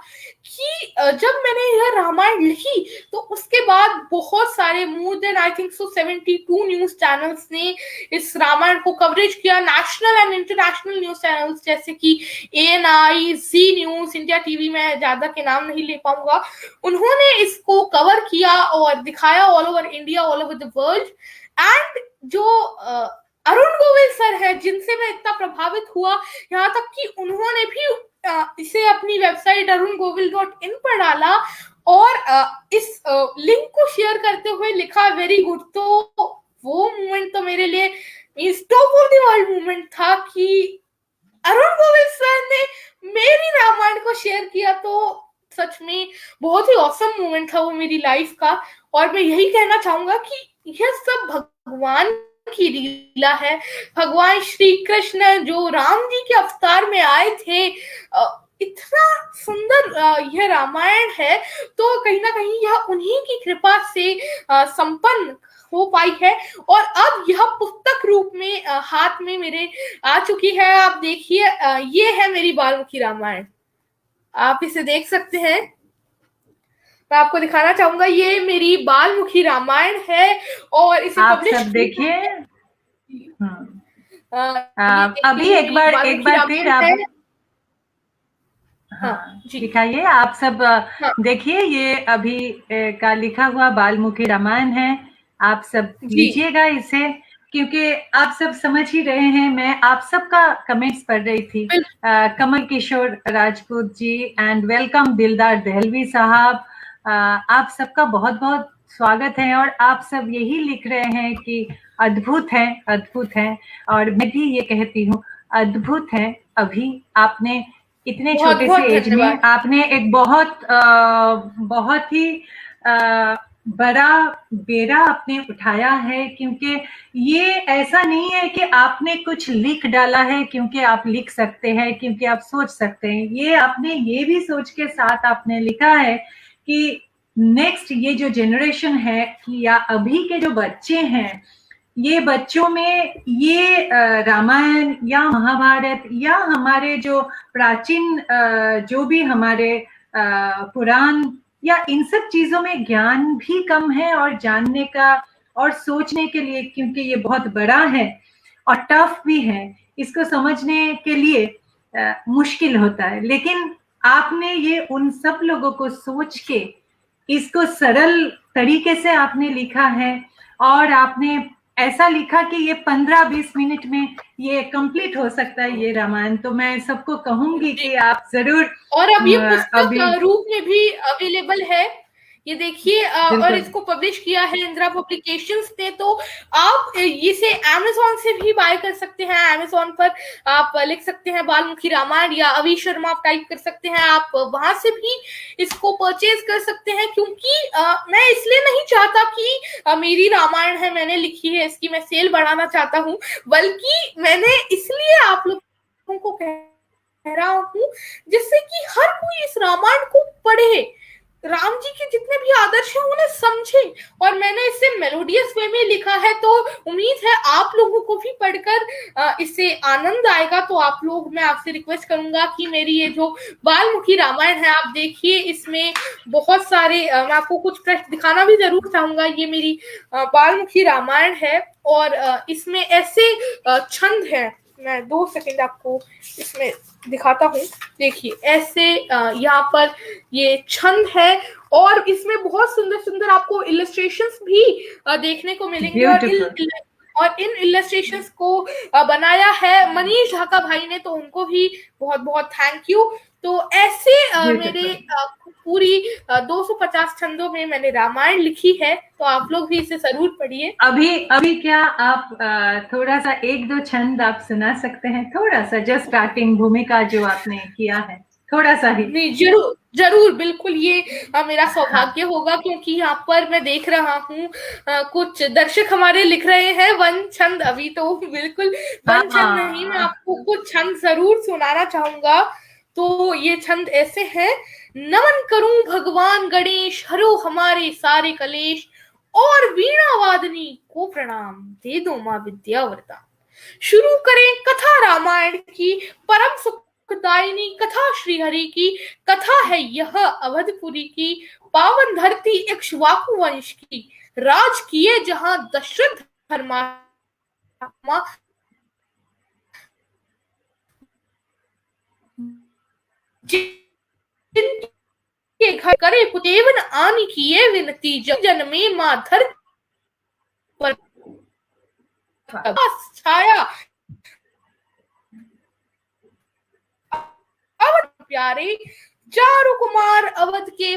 F: कि जब मैंने यह रामायण लिखी तो उसके बाद बहुत सारे more than I think so 72 news channels ने इस रामायण को कवरेज किया। National and international news channels जैसे कि ANI, Zee news, India TV, में ज्यादा के नाम नहीं ले पाऊंगा, उन्होंने इसको कवर किया और दिखाया all over India, all over the world. And जो अरुण गोविल सर है, जिनसे मैं इतना प्रभावित हुआ, यहाँ तक कि उन्होंने भी इसे अपनी वेबसाइट arungovil.in पर डाला और इस लिंक को शेयर करते हुए लिखा वेरी गुड। तो वो मोमेंट तो मेरे लिए means top of the world moment था कि अरुण गोविल सर ने मेरी रामायण को शेयर किया। तो सच में बहुत ही ऑसम मोमेंट था वो मेरी लाइफ का। और मैं यही कहना चाहूंगा कि यह सब भगवान की लीला है। भगवान श्री कृष्ण जो राम जी के अवतार में आए थे, इतना सुंदर यह रामायण है, तो कहीं ना कहीं यह उन्हीं की कृपा से संपन्न हो पाई है। और अब यह पुस्तक रूप में हाथ में मेरे आ चुकी है। आप देखिए, ये है मेरी बालमुखी रामायण, आप इसे देख सकते हैं। मैं आपको दिखाना चाहूंगा, ये मेरी बालमुखी रामायण है और इसे
A: आप
F: पब्लिश
A: सब देखिए। अभी एक बार फिर आप हाँ दिखाइए। आप सब देखिए, ये अभी का लिखा हुआ बालमुखी रामायण है। आप सब लीजिएगा इसे, क्योंकि आप सब समझ ही रहे हैं। मैं आप सबका कमेंट्स पढ़ रही थी। कमल किशोर राजपूत जी एंड वेलकम दिलदार दहलवी साहब, आप सबका बहुत बहुत स्वागत है। और आप सब यही लिख रहे हैं कि अद्भुत है, अद्भुत है। और मैं भी ये कहती हूँ, अद्भुत है। अभी आपने इतने छोटे से एज में आपने एक बहुत ही बड़ा बेड़ा आपने उठाया है। क्योंकि ये ऐसा नहीं है कि आपने कुछ लिख डाला है क्योंकि आप लिख सकते हैं, क्योंकि आप सोच सकते हैं। ये आपने ये भी सोच के साथ आपने लिखा है कि नेक्स्ट ये जो जनरेशन है, कि या अभी के जो बच्चे हैं, ये बच्चों में ये रामायण या महाभारत या हमारे जो प्राचीन जो भी हमारे पुराण या इन सब चीजों में ज्ञान भी कम है और जानने का और सोचने के लिए, क्योंकि ये बहुत बड़ा है और टफ भी है, इसको समझने के लिए मुश्किल होता है। लेकिन आपने ये उन सब लोगों को सोच के इसको सरल तरीके से आपने लिखा है और आपने ऐसा लिखा कि ये 15-20 मिनट में ये कंप्लीट हो सकता है ये रामायण। तो मैं सबको कहूंगी कि आप जरूर,
F: और अब ये पुस्तक रूप में भी अवेलेबल है, ये देखिए। और इसको पब्लिश किया है इंदिरा पब्लिकेशंस ने। तो आप इसे अमेज़न से भी बाय कर सकते हैं। अमेज़न पर आप लिख सकते हैं बालमुखी रामायण या अवि शर्मा आप टाइप कर सकते हैं, आप वहां से भी इसको परचेज कर सकते हैं। क्योंकि मैं इसलिए नहीं चाहता कि मेरी रामायण है, मैंने लिखी है, इसकी मैं सेल बढ़ाना चाहता हूँ, बल्कि मैंने इसलिए आप लोगों को कह रहा हूँ जिससे कि हर कोई इस रामायण को पढ़े, राम जी के जितने भी आदर्श हैं उन्हें समझे। और मैंने इसे मेलोडियस वे में लिखा है, तो उम्मीद है आप लोगों को भी पढ़कर इससे आनंद आएगा। तो आप लोग, मैं आपसे रिक्वेस्ट करूंगा कि मेरी ये जो बालमुखी रामायण है आप देखिए, इसमें बहुत सारे मैं आपको कुछ पृष्ठ दिखाना भी जरूर चाहूंगा। ये मेरी बालमुखी रामायण है और इसमें ऐसे छंद हैं, मैं 2 सेकंड आपको इसमें दिखाता हूँ। देखिए, ऐसे यहाँ पर ये छंद है और इसमें बहुत सुंदर सुंदर आपको इलस्ट्रेशंस भी देखने को मिलेंगे। और इन इलस्ट्रेशंस को बनाया है मनीष ढाका भाई ने, तो उनको भी बहुत बहुत थैंक यू। तो ऐसे मेरे
A: Beautiful.
F: पूरी 250 छंदों में मैंने रामायण लिखी है, तो आप लोग भी इसे जरूर पढ़िए।
A: अभी क्या आप थोड़ा सा एक दो छंद आप सुना सकते हैं, थोड़ा सा, जस्ट स्टार्टिंग भूमिका जो आपने किया है, थोड़ा सा ही।
F: नहीं, जरूर जरूर, बिल्कुल, ये मेरा सौभाग्य होगा, क्योंकि यहाँ पर मैं देख रहा हूँ कुछ दर्शक हमारे लिख रहे हैं वन छंद। अभी तो बिल्कुल वन छंद नहीं, मैं आपको कुछ छंद जरूर सुनाना चाहूंगा। तो ये छंद ऐसे हैं: नमन करूं भगवान गणेश, हरो हमारे सारे कलेश, और वीणा वादनी को प्रणाम, दे दो माँ विद्या वरदान। शुरू करें कथा रामायण की, परम सुखदायिनी कथा श्रीहरि की। कथा है यह अवधपुरी की, पावन धरती इक्ष्वाकु वंश की। राज किए जहां दशरथ धर्मात्मा, जिनके घर करे पुतेवन आनी किए विनती, जन में मां धर पर छाया। अवध प्यारे चारु कुमार, अवध के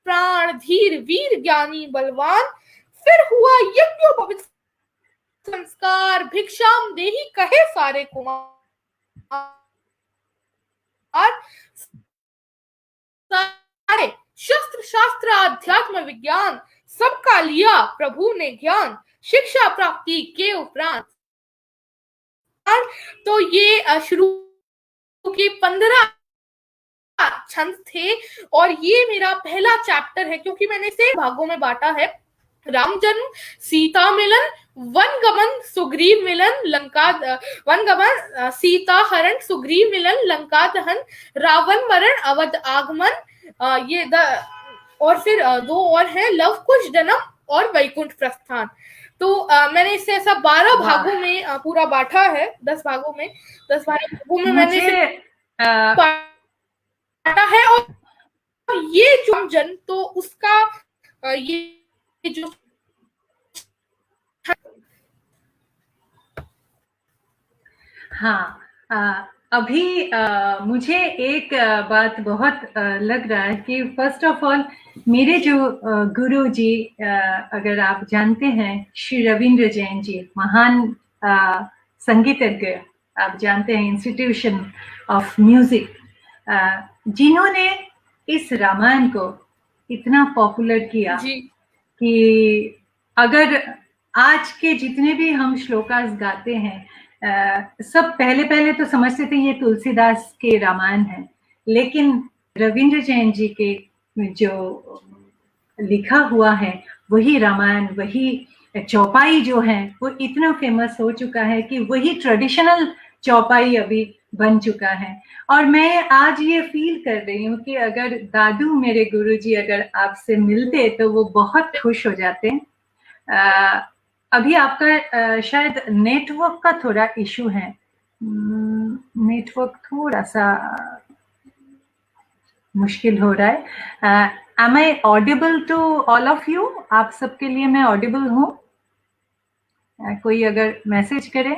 F: प्राण, धीर वीर ज्ञानी बलवान। फिर हुआ यज्ञोपवीत संस्कार, भिक्षाम देहि कहे सारे कुमार। सारे शस्त्र शास्त्र अध्यात्म विज्ञान, सबका लिया प्रभु ने ज्ञान, शिक्षा प्राप्ति के उपरांत। तो ये शुरू के 15 छंद थे, और ये मेरा पहला चैप्टर है, क्योंकि मैंने इसे भागों में बांटा है: राम जन्म, सीता मिलन, वन गमन, सुग्रीव मिलन, लंका वन गमन, सीता हरण, सुग्रीव मिलन, लंका दहन, रावण मरण, अवध आगमन। ये और फिर 2 और हैं: लव कुश जन्म और वैकुंठ प्रस्थान। तो मैंने इसे ऐसा 12 भागों में पूरा बांटा है, 10 भागों में, 10-12 भागों में मैंने इसे बांटा है। और ये जो जन, तो उसका ये जो
A: हाँ, अभी मुझे एक बात बहुत लग रहा है कि फर्स्ट ऑफ ऑल मेरे जो गुरु जी, अगर आप जानते हैं, श्री रविंद्र जैन जी, महान संगीतज्ञ, आप जानते हैं, इंस्टीट्यूशन ऑफ म्यूजिक, जिन्होंने इस रामायण को इतना पॉपुलर किया कि अगर आज के जितने भी हम श्लोकास गाते हैं, सब पहले तो समझते थे ये तुलसीदास के रामायण है, लेकिन रविंद्र जैन जी के जो लिखा हुआ है वही रामायण, वही चौपाई जो है, वो इतना फेमस हो चुका है कि वही ट्रेडिशनल चौपाई अभी बन चुका है। और मैं आज ये फील कर रही हूँ कि अगर दादू, मेरे गुरुजी, अगर आपसे मिलते तो वो बहुत खुश हो जाते। अभी आपका शायद नेटवर्क का थोड़ा इशू है, नेटवर्क थोड़ा सा मुश्किल हो रहा है। Am I audible to all of you? आप सबके लिए मैं ऑडिबल हूँ? कोई अगर मैसेज करे।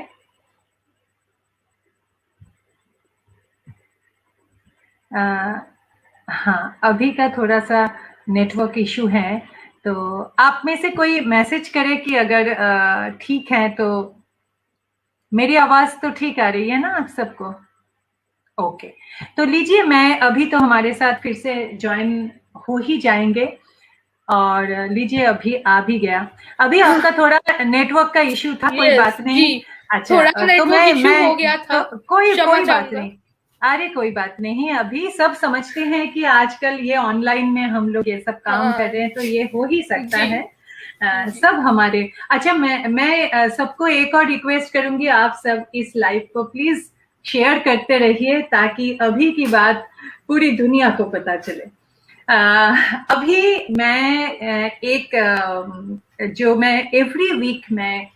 A: हाँ, अभी का थोड़ा सा नेटवर्क इशू है, तो आप में से कोई मैसेज करे कि अगर ठीक है तो। मेरी आवाज तो ठीक आ रही है ना आप सबको? ओके, तो लीजिए, मैं अभी तो हमारे साथ फिर से ज्वाइन हो ही जाएंगे, और लीजिए अभी आ भी गया। अभी आपका थोड़ा नेटवर्क का इशू था, कोई बात नहीं। अच्छा,
F: थोड़ा
A: तो मैं
F: हो गया था,
A: तो कोई बात नहीं, अरे कोई बात नहीं। अभी सब समझते हैं कि आजकल ये ऑनलाइन में हम लोग ये सब काम कर रहे हैं, तो ये हो ही सकता है। सब हमारे। अच्छा, मैं सबको एक और रिक्वेस्ट करूंगी, आप सब इस लाइव को प्लीज शेयर करते रहिए, ताकि अभी की बात पूरी दुनिया को पता चले। अभी मैं जो मैं एवरी वीक मैं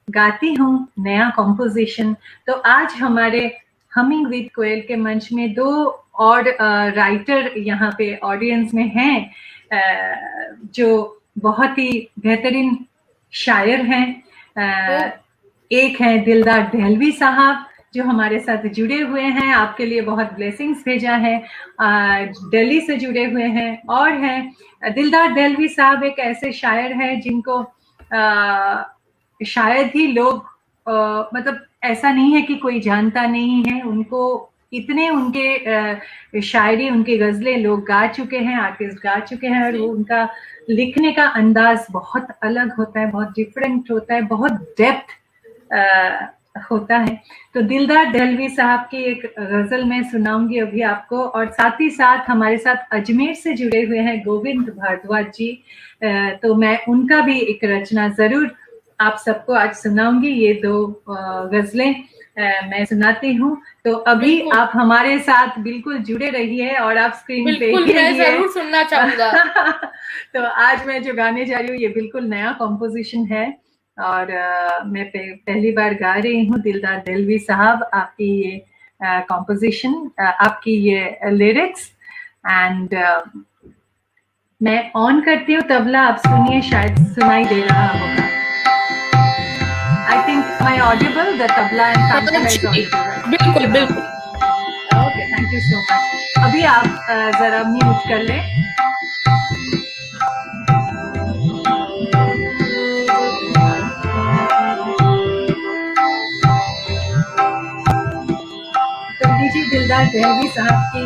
A: गाती हूँ नया कॉम्पोजिशन, तो आज हमारे हमिंग विद कोयल के मंच में 2 और राइटर यहाँ पे ऑडियंस में हैं, जो बहुत ही बेहतरीन शायर हैं। एक हैं दिलदार दहलवी साहब, जो हमारे साथ जुड़े हुए हैं, आपके लिए बहुत ब्लेसिंग्स भेजा है। दिल्ली से जुड़े हुए हैं और हैं दिलदार दहलवी साहब, एक ऐसे शायर हैं जिनको शायद ही लोग मतलब ऐसा नहीं है कि कोई जानता नहीं है उनको। इतने उनके शायरी, उनकी गजलें लोग गा चुके हैं, आर्टिस्ट गा चुके हैं, और वो उनका लिखने का अंदाज बहुत अलग होता है, बहुत डिफरेंट होता है, बहुत डेप्थ होता है। तो दिलदार दहलवी साहब की एक गजल मैं सुनाऊंगी अभी आपको, और साथ ही साथ हमारे साथ अजमेर से जुड़े हुए हैं गोविंद भारद्वाज जी, तो मैं उनका भी एक रचना जरूर आप सबको आज सुनाऊंगी। ये दो गजलें मैं सुनाती हूँ, तो अभी आप हमारे साथ बिल्कुल जुड़े रहिए और आप स्क्रीन पे
F: मैं जरूर सुनना चाहूंगा।
A: तो आज मैं जो गाने जा रही हूँ ये बिल्कुल नया कॉम्पोजिशन है, और मैं पहली बार गा रही हूँ। दिलदार दहलवी साहब, आपकी ये कॉम्पोजिशन, आपकी ये लिरिक्स, एंड मैं ऑन करती हूँ तबला, आप सुनिए, शायद सुनाई दे रहा होगा। I think am I audible? The tabla and tantra is audible.
F: बिल्कुल बिल्कुल।
A: Okay, thank you so much. अभी आप जरा म्यूट कर लें। तो लीजिए दिलदार दहलवी साहब की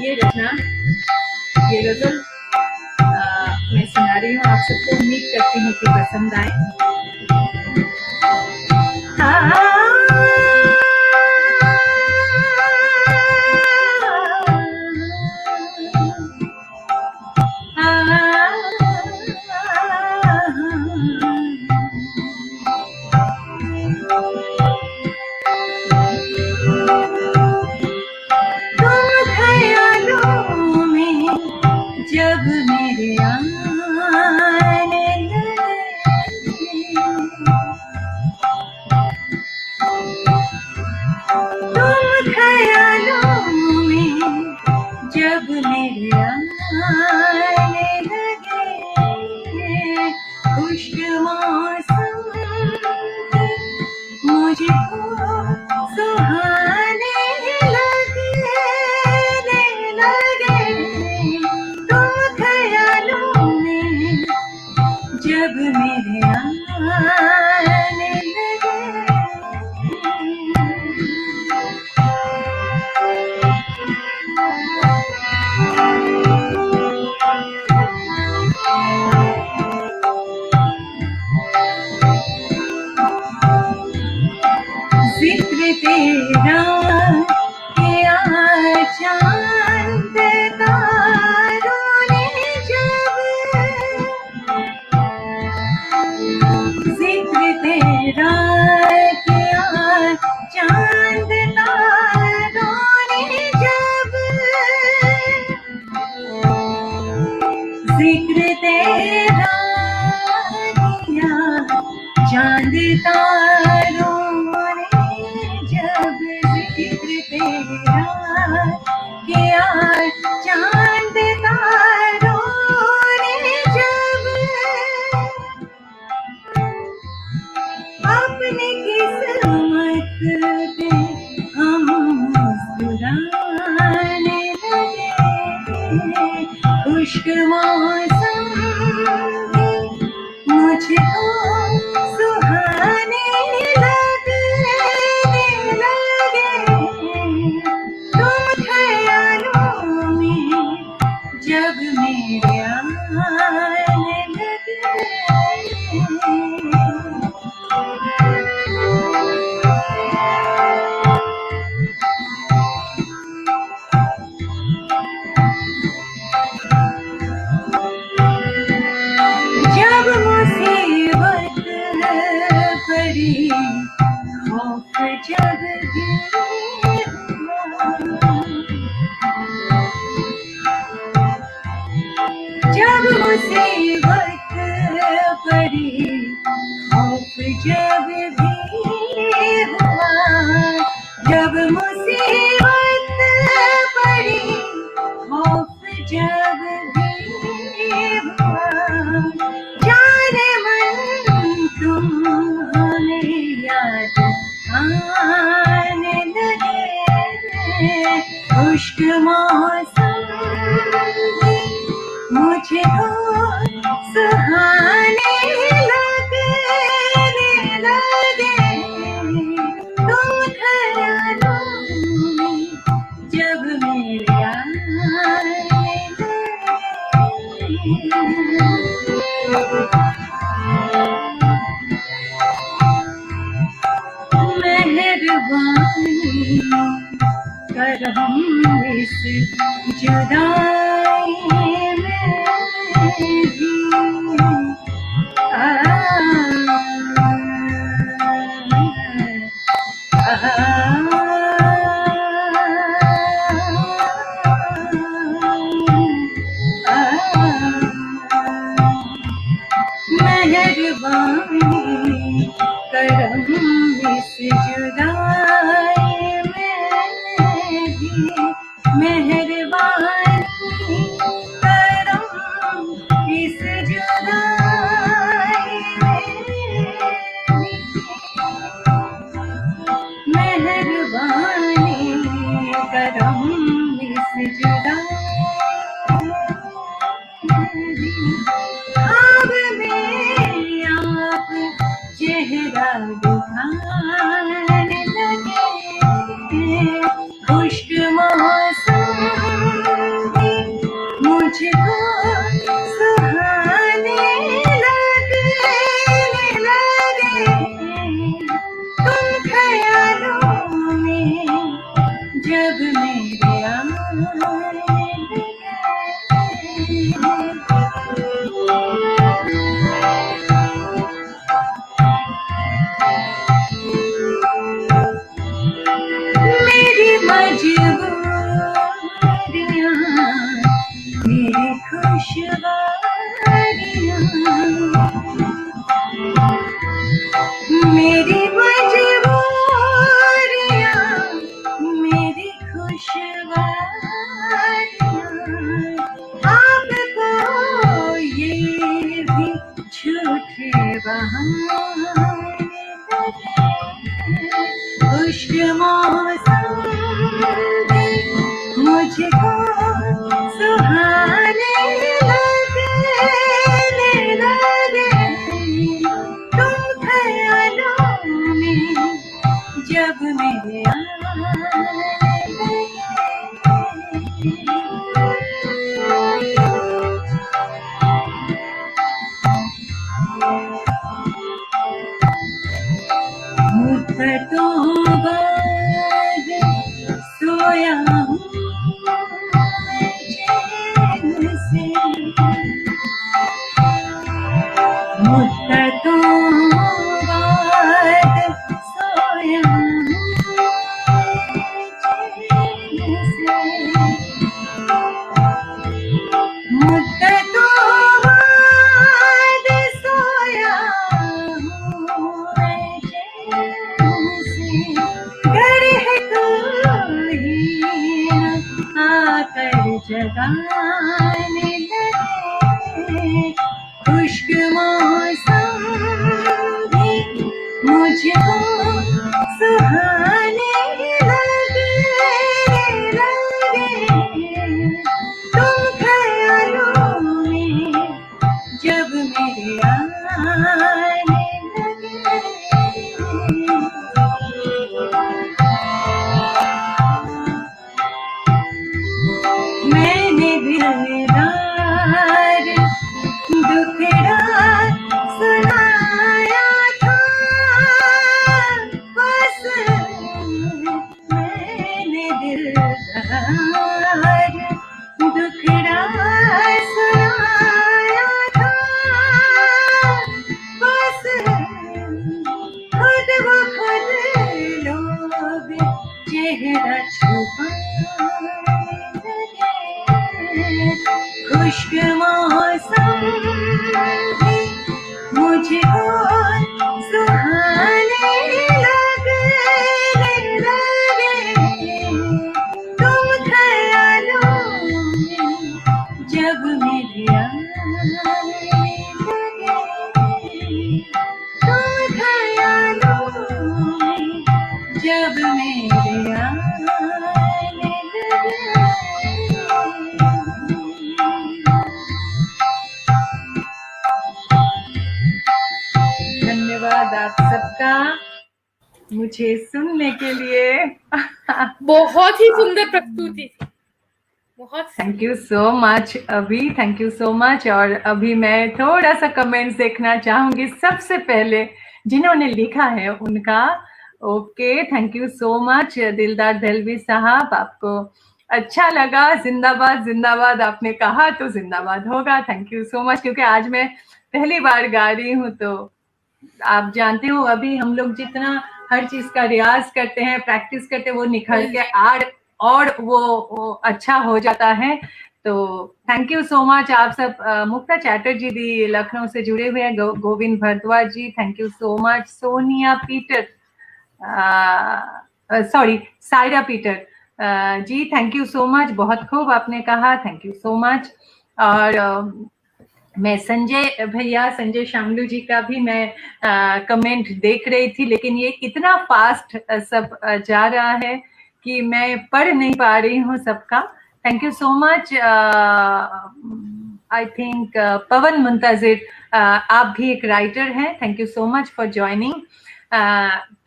A: ये रचना, ये गजल मैं सुना रही हूँ, आप सबको उम्मीद करती हूँ कि पसंद आए। जब मेरे आने तुम ख्यालों में, जब मेरे आने लगे, खुश मौसम मुझको सुहाने लगे। जब मेरे आने लगे, जिक्र तेरा किया चांद तारों ने जब, जिक्र तेरा किया चांद तारों ने जब, जिक्र तेरा किया चांद तारों ने जब, जिक्र तेरा किया चांद तारों ने जब, अपनी किस्मत पे हम मुस्कुराने लगे, खुश्क मौसम मुझको सुहाने लगे। तुम ख्यालों में जब मेरे आने लगे, जब मुसीबत पड़ी, खौफ जब भी हुआ, जब मुसीबत पड़ी, खौफ जब भी हुआ, जब मुसीबत पड़ी, खौफ जब भी हुआ, जाने मन तुम हमें याद आए खुश्क मौसम भी मुझको सुहाने लगे तुम ख्यालों में जब मेरे आने लगे मेहरबानी करम इस जुदाई में भी मेहरबानी करम इस जुदाई में भी मेहरबानी करम इस जुदाई में भी मेहरबानी करम इस जुदाई ख्वाब में आप चेहरा दिखाने लगे खुश्क मौसम भी मुझको सुहाने लगे तुम ख्यालों में जब मेरे आने मेरी मजबूरियां मेरी खुशहालियां मेरी मजबूरियां मेरी खुशहालियां आपको ये भी झूठे बहाने खुश्क मौसम भी मुझको सुहाने लगे तुम ख्यालों में जब मेरे मुद्दतों बाद सोया हूँ मैं चैन से मुद्दतों बाद सोया हूँ मैं चैन से मुद्दतों बाद सोया हूँ मैं चैन से डर है कोई आकर जगाने लगे खुश्क मौसम भी मुझको सुहाने लगे तुम ख्यालों में जब मेरे आने लगे मैंने दिलदार दुखड़ा सुनाया था बस मैंने दिलदार दुखड़ा सुनाया था बस खुद ब खुद लोग चेहरा छुपाने लगे खुश्क मौसम भी मुझको सुहाने लगे तुम ख्यालों में जब मेरे आने लगे तुम ख्यालों में जब मेरे आने लगे मुझे सुनने के लिए।
F: बहुत ही सुंदर प्रस्तुति थी, बहुत
A: थैंक यू सो मच अभी, थैंक यू सो मच। और अभी मैं थोड़ा सा कमेंट्स देखना चाहूंगी। सबसे पहले जिन्होंने लिखा है उनका, okay, thank you so much दिलदार दलवी साहब, आपको अच्छा लगा, जिंदाबाद जिंदाबाद आपने कहा तो जिंदाबाद होगा। थैंक यू सो मच, क्योंकि आज मैं पहली बार गा रही हूँ, तो आप जानते हो अभी हम लोग जितना हर चीज का रियाज करते हैं, प्रैक्टिस करते हैं, वो निखर के और वो अच्छा हो जाता है। तो थैंक यू सो मच आप सब। मुक्ता चैटर्जी दी लखनऊ से जुड़े हुए हैं, Govind Bhardwaj ji thank you so much, Sonia Peter, sorry Saira Peter ji thank you so much, बहुत खूब आपने कहा, थैंक यू सो मच। और मैं संजय भैया, संजय शामलू जी का भी मैं कमेंट देख रही थी, लेकिन ये इतना फास्ट सब जा रहा है कि मैं पढ़ नहीं पा रही हूँ सबका। Thank you so much. I think Pawan Muntazir, आप भी एक राइटर हैं, thank you so much for joining.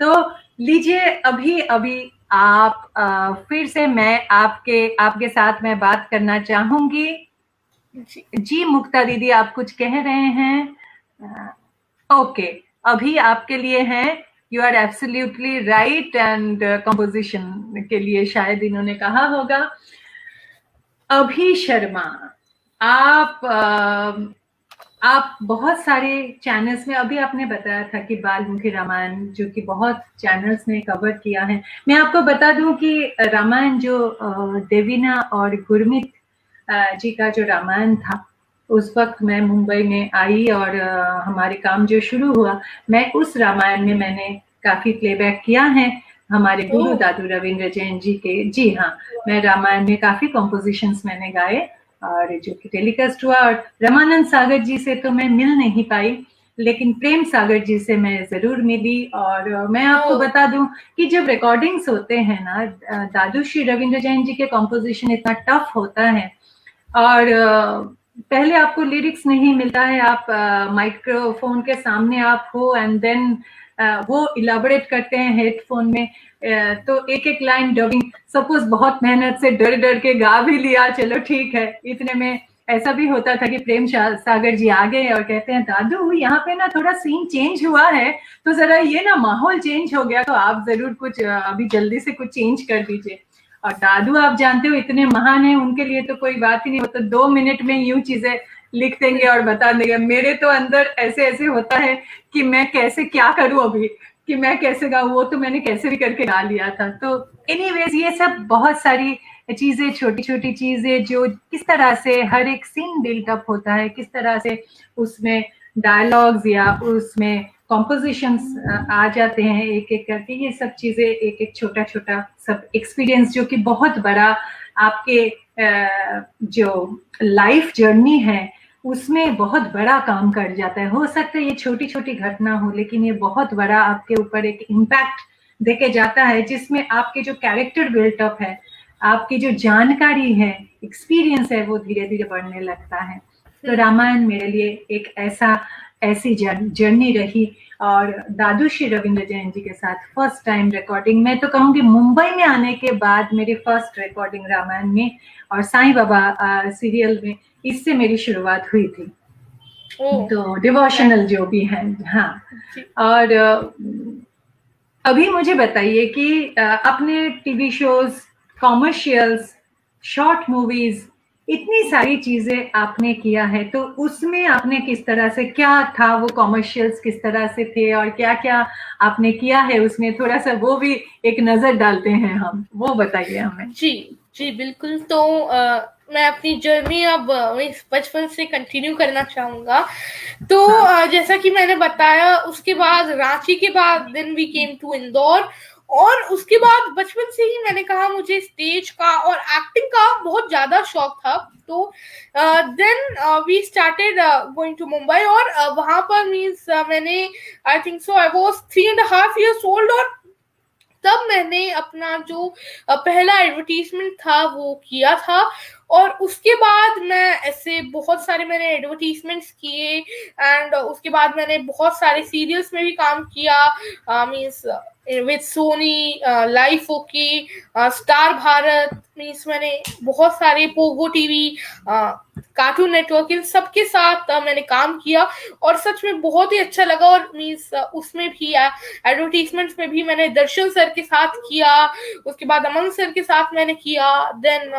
A: तो लीजिए अभी अभी आप फिर से मैं आपके साथ मैं बात करना चाहूंगी। जी मुक्ता दीदी आप कुछ कह रहे हैं? ओके, अभी आपके लिए हैं, you are absolutely right, and composition के लिए शायद इन्होंने कहा होगा। अभी शर्मा, आप बहुत सारे चैनल्स में, अभी आपने बताया था कि बालमुखी रामायण जो कि बहुत चैनल्स ने कवर किया है। मैं आपको बता दूं कि रामायण जो देवीना और गुरमीत जी का जो रामायण था, उस वक्त मैं मुंबई में आई और हमारे काम जो शुरू हुआ, मैं उस रामायण में मैंने काफी प्लेबैक किया है हमारे गुरु दादू रविंद्र जैन जी के। जी हाँ, मैं रामायण में काफी कॉम्पोजिशंस मैंने गाए और जो कि टेलीकास्ट हुआ। और रमानंद सागर जी से तो मैं मिल नहीं पाई, लेकिन प्रेम सागर जी से मैं जरूर मिली। और मैं आपको बता दूं कि जब रिकॉर्डिंग्स होते हैं ना, दादू श्री रविंद्र जैन जी के कॉम्पोजिशन इतना टफ होता है, और पहले आपको लिरिक्स नहीं मिलता है, आप माइक्रोफोन के सामने आप हो, एंड देन वो इलाबोरेट करते हैं हेडफोन में, तो एक एक लाइन डबिंग, सपोज बहुत मेहनत से डर डर के गा भी लिया, चलो ठीक है, इतने में ऐसा भी होता था कि प्रेम सागर जी आ गए और कहते हैं दादू यहाँ पे ना थोड़ा सीन चेंज हुआ है, तो जरा ये ना माहौल चेंज हो गया, तो आप जरूर कुछ अभी जल्दी से कुछ चेंज कर दीजिए। और दादू आप जानते हो इतने महान हैं, उनके लिए तो कोई बात ही नहीं, वो तो 2 मिनट में यूं चीजें लिख देंगे और बता देंगे। मेरे तो अंदर ऐसे ऐसे होता है कि मैं कैसे क्या करूं अभी, कि मैं कैसे गाऊं, वो तो मैंने कैसे भी करके गा लिया था। तो एनीवेज ये सब बहुत सारी चीजें, छोटी छोटी चीजें जो किस तरह से हर एक सीन बिल्डअप होता है, किस तरह से उसमें डायलॉग्स या उसमें कॉम्पोजिशंस आ जाते हैं एक एक करके, ये सब चीजें एक एक छोटा छोटा सब एक्सपीरियंस जो कि बहुत बड़ा आपके जो लाइफ जर्नी है उसमें बहुत बड़ा काम कर जाता है। हो सकता है ये छोटी छोटी घटना हो, लेकिन ये बहुत बड़ा आपके ऊपर एक इम्पैक्ट देके जाता है, जिसमें आपके जो कैरेक्टर बिल्टअप है, आपकी जो जानकारी है, एक्सपीरियंस है, वो धीरे धीरे बढ़ने लगता है। तो रामायण मेरे लिए एक ऐसी जर्नी रही। और दादू श्री रविंद्र जैन जी के साथ फर्स्ट टाइम रिकॉर्डिंग, मैं तो कहूँगी मुंबई में आने के बाद मेरी फर्स्ट रिकॉर्डिंग रामायण में और साईं बाबा सीरियल में, इससे मेरी शुरुआत हुई थी। तो डिवोशनल जो भी है, हाँ। और अभी मुझे बताइए कि अपने TV shows, commercials, short movies, इतनी सारी चीजें आपने किया है, तो उसमें आपने किस तरह से, क्या था वो कॉमर्शियल्स किस तरह से थे और क्या क्या आपने किया है उसमें, थोड़ा सा वो भी एक नजर डालते हैं हम, वो बताइए हमें।
F: जी जी बिल्कुल। तो मैं अपनी जर्नी अब बचपन से कंटिन्यू करना चाहूंगा। तो जैसा कि मैंने बताया, उसके बाद रांची के बाद then we came to Indore, और उसके बाद बचपन से ही मैंने कहा मुझे स्टेज का और एक्टिंग का बहुत ज्यादा शौक था। तो then we started going to Mumbai, और वहां पर मीन्स मैंने I think so I was 3.5 years old, और तब मैंने अपना जो पहला एडवर्टीजमेंट था वो किया था। और उसके बाद मैं ऐसे बहुत सारे मैंने एडवर्टीजमेंट्स किए एंड उसके बाद मैंने बहुत सारे सीरियल्स में भी काम किया, means with Sony, life okay, star Bharat, means मैंने बहुत सारे पोगो टीवी, कार्टून नेटवर्क, इन सब के साथ मैंने काम किया और सच में बहुत ही अच्छा लगा। और मीन्स उसमें भी एडवर्टीजमेंट्स में भी मैंने दर्शन सर के साथ किया, उसके बाद अमन सर के साथ मैंने किया, देन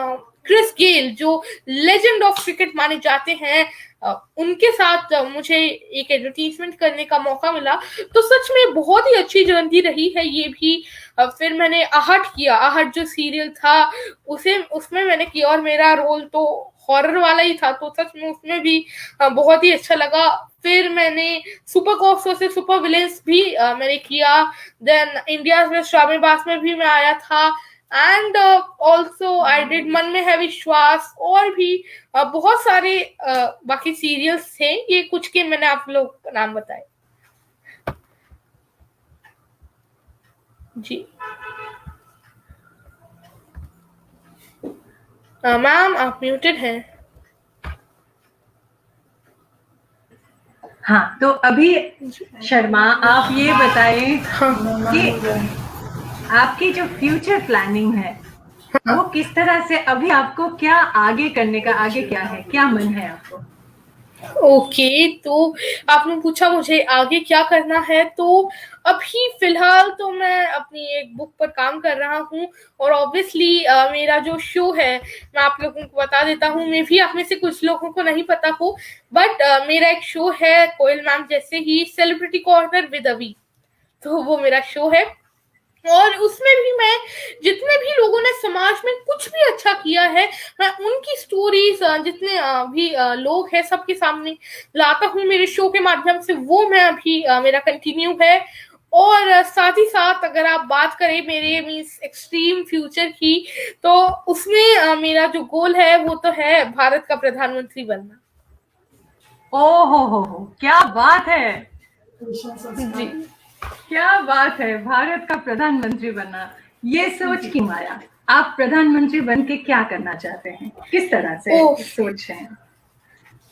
F: क्रिस गेल जो लेजेंड ऑफ क्रिकेट माने जाते हैं, उनके साथ मुझे एक एडवर्टीजमेंट करने का मौका मिला। तो सच में बहुत ही अच्छी जर्नी रही है ये भी। फिर मैंने आहट किया, आहट जो सीरियल था उसमें मैंने किया और मेरा रोल तो हॉरर वाला ही था, तो सच में उसमें भी बहुत ही अच्छा लगा। फिर मैंने super cops versus super villains भी मैंने किया, देन इंडिया वर्सेस शामेबाज में भी मैं आया था, एंड ऑल्सो आई डिड मन में है विश्वास, और भी बहुत सारे बाकी सीरियल्स थे। ये कुछ के मैंने आप लोग का नाम बताए जी। मैम आप म्यूटेड हैं।
A: हाँ, तो अभी शर्मा आप ये बताएं कि आपकी जो फ्यूचर प्लानिंग है वो किस तरह से, अभी आपको क्या आगे करने का, आगे क्या है, क्या मन है आपको?
F: ओके, तो आपने पूछा मुझे आगे क्या करना है, तो अभी फिलहाल तो मैं अपनी एक बुक पर काम कर रहा हूँ और ऑब्वियसली मेरा जो शो है मैं आप लोगों को बता देता हूँ, मे भी आप में से कुछ लोगों को नहीं पता हो, बट मेरा एक शो है कोयल मैम जैसे ही, सेलिब्रिटी कॉर्नर विद अवी, तो वो मेरा शो है और उसमें भी मैं जितने भी लोगों ने समाज में कुछ भी अच्छा किया है मैं उनकी स्टोरीज जितने भी लोग हैं सबके सामने लाता हूँ मेरे शो के माध्यम से। वो मैं अभी मेरा कंटिन्यू है। और साथ ही साथ अगर आप बात करें मेरे मीन्स एक्सट्रीम फ्यूचर की, तो उसमें मेरा जो गोल है वो तो है भारत का प्रधानमंत्री बनना।
A: ओ हो, क्या बात है
F: जी,
A: क्या बात है, भारत का प्रधानमंत्री बनना। ये सोच की माया, आप प्रधानमंत्री बन के क्या करना चाहते हैं, किस तरह से सोच रहे हैं?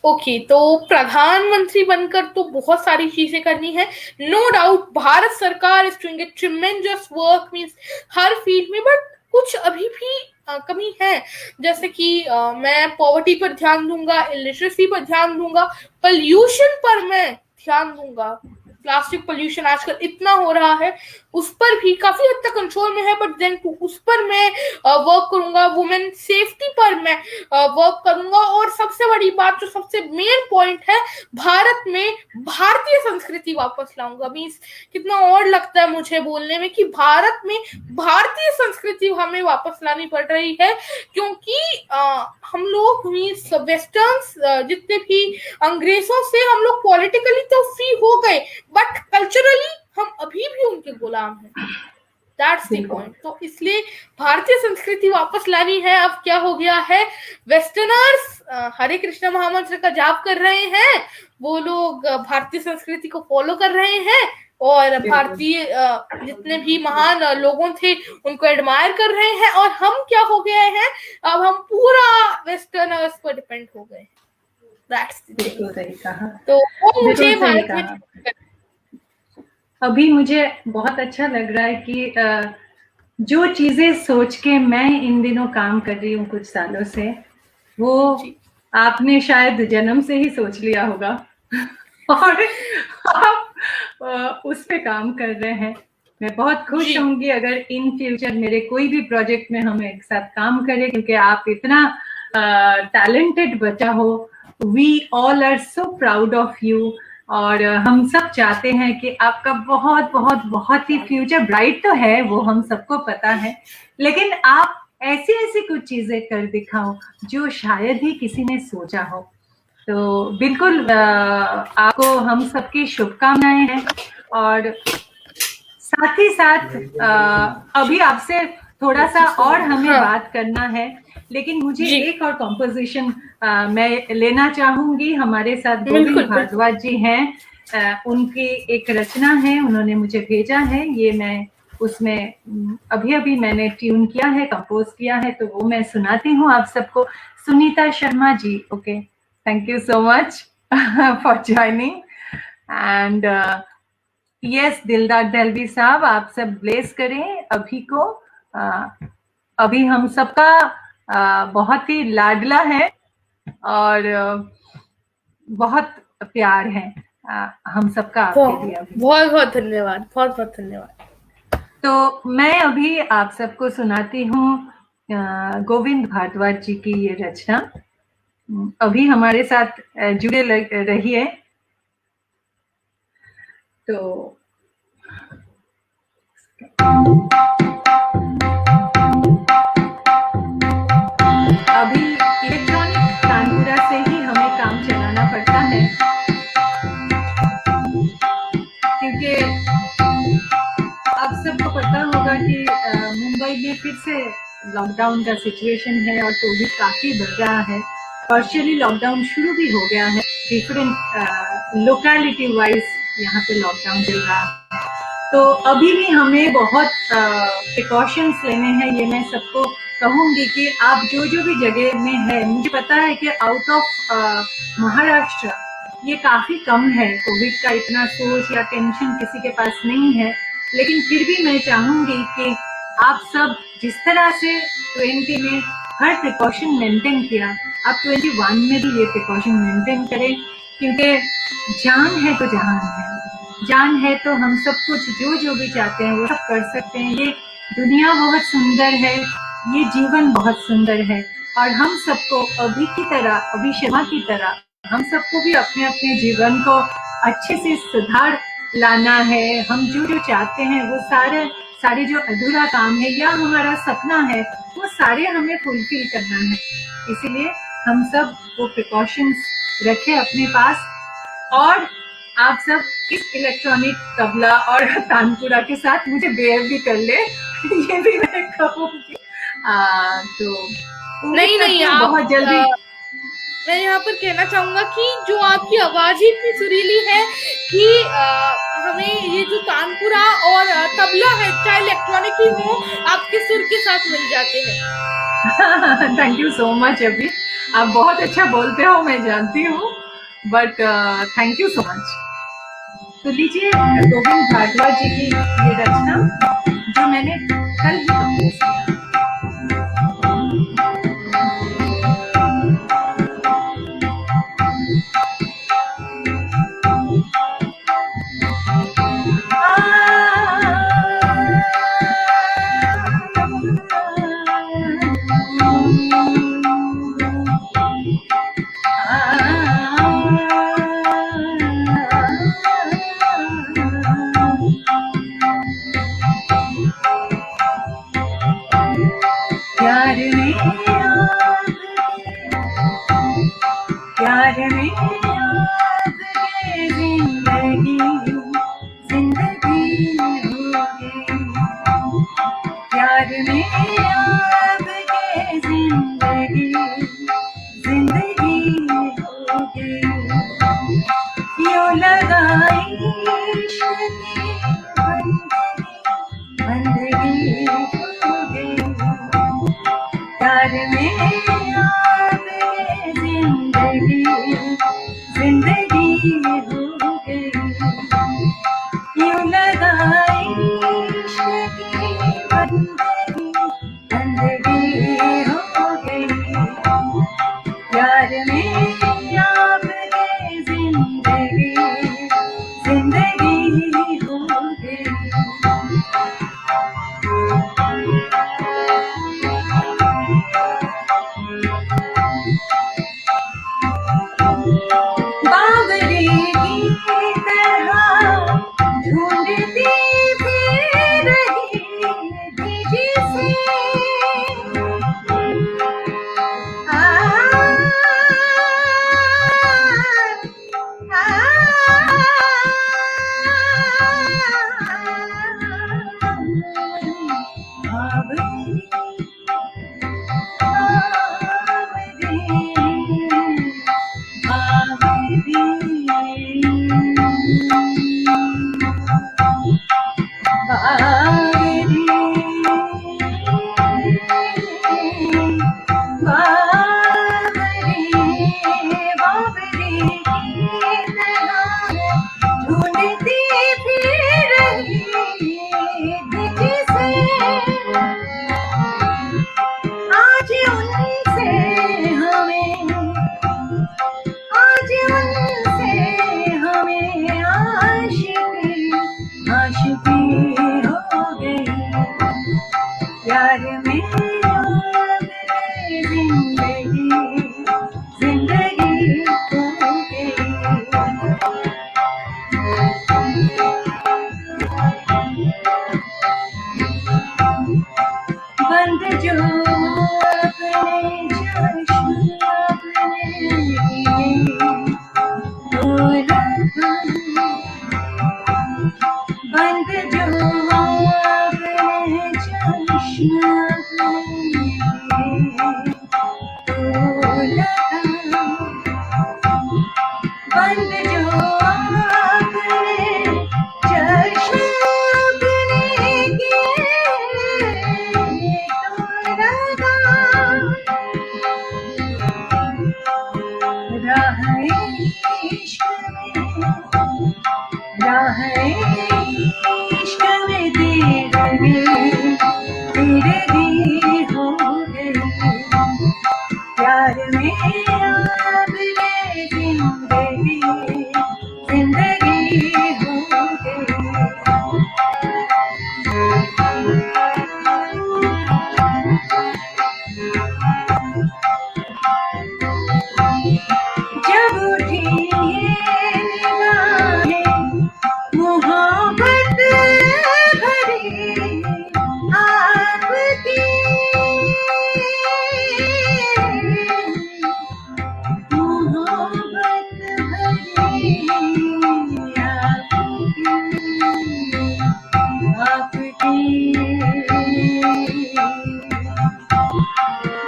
F: ओके, तो प्रधानमंत्री बनकर तो बहुत सारी चीजें करनी है, नो डाउट। भारत सरकार is doing a tremendous work means हर फील्ड में, बट कुछ अभी भी कमी है, जैसे कि मैं पॉवर्टी पर ध्यान दूंगा, इलिटरेसी पर ध्यान दूंगा, पोल्यूशन पर मैं ध्यान दूंगा। प्लास्टिक पोल्यूशन आजकल इतना हो रहा है, उस पर भी काफी हद तक कंट्रोल में है, बट देन उस पर मैं वर्क करूंगा। वुमेन सेफ्टी पर मैं वर्क करूंगा और सबसे बड़ी बात जो सबसे मेन पॉइंट है, भारत में भारतीय संस्कृति वापस लाऊंगा। मींस कितना और लगता है मुझे बोलने में कि भारत में भारतीय संस्कृति हमें वापस लानी पड़ रही है, क्योंकि हम लोग मींस वेस्टर्न्स जितने भी अंग्रेजों से हम लोग पॉलिटिकली तो फ्री हो गए, बट कल्चरली हम अभी भी उनके गुलाम हैं। That's the point. तो इसलिए भारतीय संस्कृति वापस लानी है। अब क्या हो गया है, वेस्टर्नर्स हरे कृष्ण महामंत्र का जाप कर रहे हैं, वो लोग भारतीय संस्कृति को फॉलो कर रहे हैं और भारतीय जितने भी महान लोगों थे उनको एडमायर कर रहे हैं, और हम क्या हो गए हैं, अब हम पूरा वेस्टर्नर्स पर डिपेंड हो गए। दैट्स
A: बिल्कुल सही कहा।
F: तो वो मुझे भारत में
A: अभी मुझे बहुत अच्छा लग रहा है कि जो चीजें सोच के मैं इन दिनों काम कर रही हूँ कुछ सालों से, वो आपने शायद जन्म से ही सोच लिया होगा और आप उस पे काम कर रहे हैं। मैं बहुत खुश होंगी अगर इन फ्यूचर मेरे कोई भी प्रोजेक्ट में हम एक साथ काम करें, क्योंकि आप इतना टैलेंटेड बच्चा हो। We all are so proud of you और हम सब चाहते हैं कि आपका बहुत बहुत बहुत ही फ्यूचर ब्राइट तो है, वो हम सबको पता है, लेकिन आप ऐसी ऐसी कुछ चीजें कर दिखाओ जो शायद ही किसी ने सोचा हो। तो बिल्कुल आपको हम सबकी शुभकामनाएं हैं। और साथ ही साथ अभी आपसे थोड़ा सा और हमें बात करना है, लेकिन मुझे एक और कॉम्पोजिशन मैं लेना चाहूंगी। हमारे साथ गोविंद भारद्वाज जी हैं, उनकी एक रचना है, उन्होंने मुझे भेजा है, ये मैं उसमें अभी अभी मैंने ट्यून किया है, कंपोज किया है, तो वो मैं सुनाती हूँ आप सबको। Sunita Sharma ji, okay, thank you so much for joining. And yes, Dildar Dehlavi साहब, आप सब ब्लेस करें अभी को। अभी हम सबका बहुत ही लाडला है और बहुत प्यार है हम सबका आपके लिए।
F: बहुत बहुत धन्यवाद, बहुत बहुत धन्यवाद।
A: तो मैं अभी आप सबको सुनाती हूँ गोविंद भारद्वाज जी की ये रचना। अभी हमारे साथ जुड़े रहिए। तो अभी इलेक्ट्रॉनिक तानपुरा से ही हमें काम चलाना पड़ता है, क्योंकि आप सबको पता होगा कि मुंबई में फिर से लॉकडाउन का सिचुएशन है और कोविड काफी बढ़ रहा है। पार्शियली लॉकडाउन शुरू भी हो गया है, डिफरेंट लोकेलिटी वाइज यहाँ पे लॉकडाउन चल रहा है। तो अभी भी हमें बहुत प्रिकॉशंस लेने हैं, ये मैं सबको कहूँगी कि आप जो जो भी जगह में है, मुझे पता है कि आउट ऑफ महाराष्ट्र ये काफ़ी कम है, कोविड का इतना सोच या टेंशन किसी के पास नहीं है, लेकिन फिर भी मैं चाहूँगी कि आप सब जिस तरह से 20 में हर प्रिकॉशन मेंटेन किया, आप 21 में भी ये प्रिकॉशन मेंटेन करें, क्योंकि जान है तो जहान है, जान है तो हम सब कुछ जो जो भी चाहते हैं वो सब कर सकते हैं। ये दुनिया बहुत सुंदर है, ये जीवन बहुत सुंदर है, और हम सबको अभी की तरह, अभी शर्मा की तरह, हम सबको भी अपने अपने जीवन को अच्छे से सुधार लाना है। हम जो जो चाहते हैं वो सारे जो अधूरा काम है या हमारा सपना है, वो सारे हमें फुलफिल करना है। इसीलिए हम सब वो प्रिकॉशंस रखें अपने पास, और आप सब इस इलेक्ट्रॉनिक तबला और तानपुरा के साथ मुझे बेयर भी कर ले, ये भी मैं कहूँगी। तो
F: नहीं आप
A: बहुत जल्दी
F: मैं यहाँ पर कहना चाहूंगा कि जो आपकी आवाज ही इतनी सुरीली है कि हमें ये जो तानपुरा और तबला है, चाहे इलेक्ट्रॉनिक ही हो, आपके सुर के साथ मिल जाते हैं।
A: Thank you so much. अभी आप बहुत अच्छा बोलते हो, मैं जानती हूँ, but thank you so much. तो लीजिए गोविंद भारद्वाज जी की ये रचना जो मैंने कल ही कंपोज किया।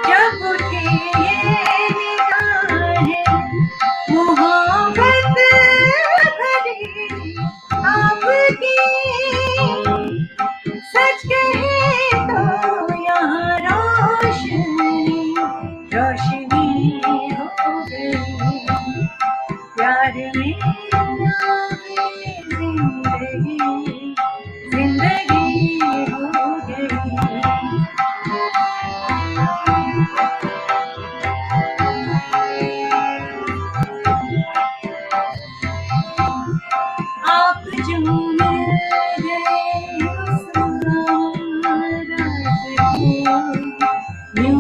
A: जब उठी ये निगाहें मोहब्बत भरी आपकी, सच कहे तो यहाँ रोशनी रोशनी हो गई, प्यार में जिंदगी जिंदगी हो गई। आप जो मिल गए उस रात को यूं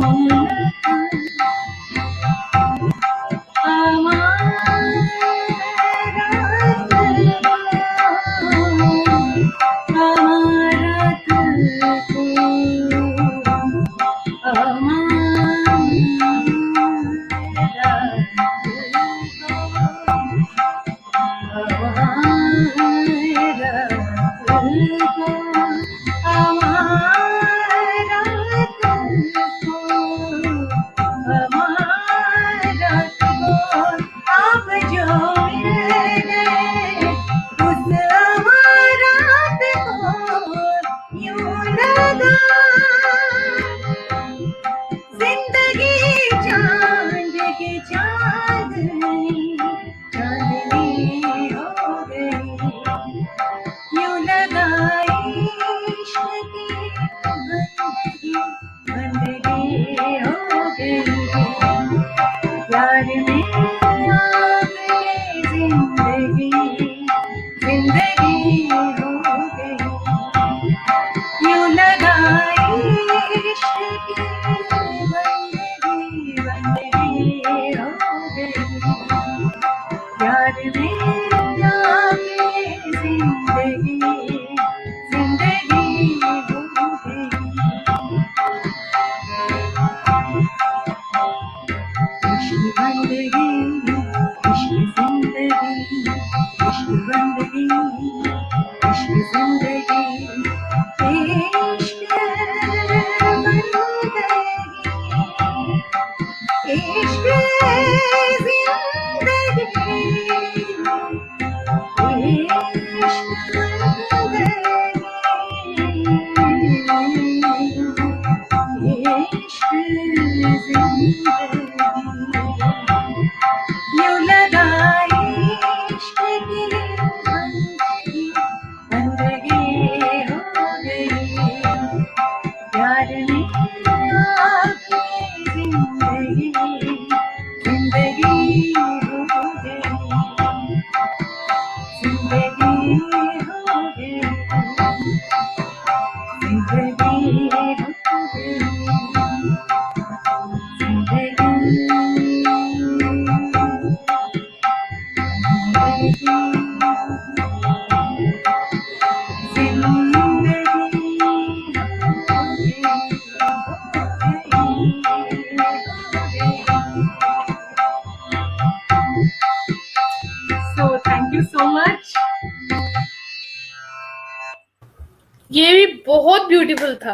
F: ये भी बहुत ब्यूटीफुल था।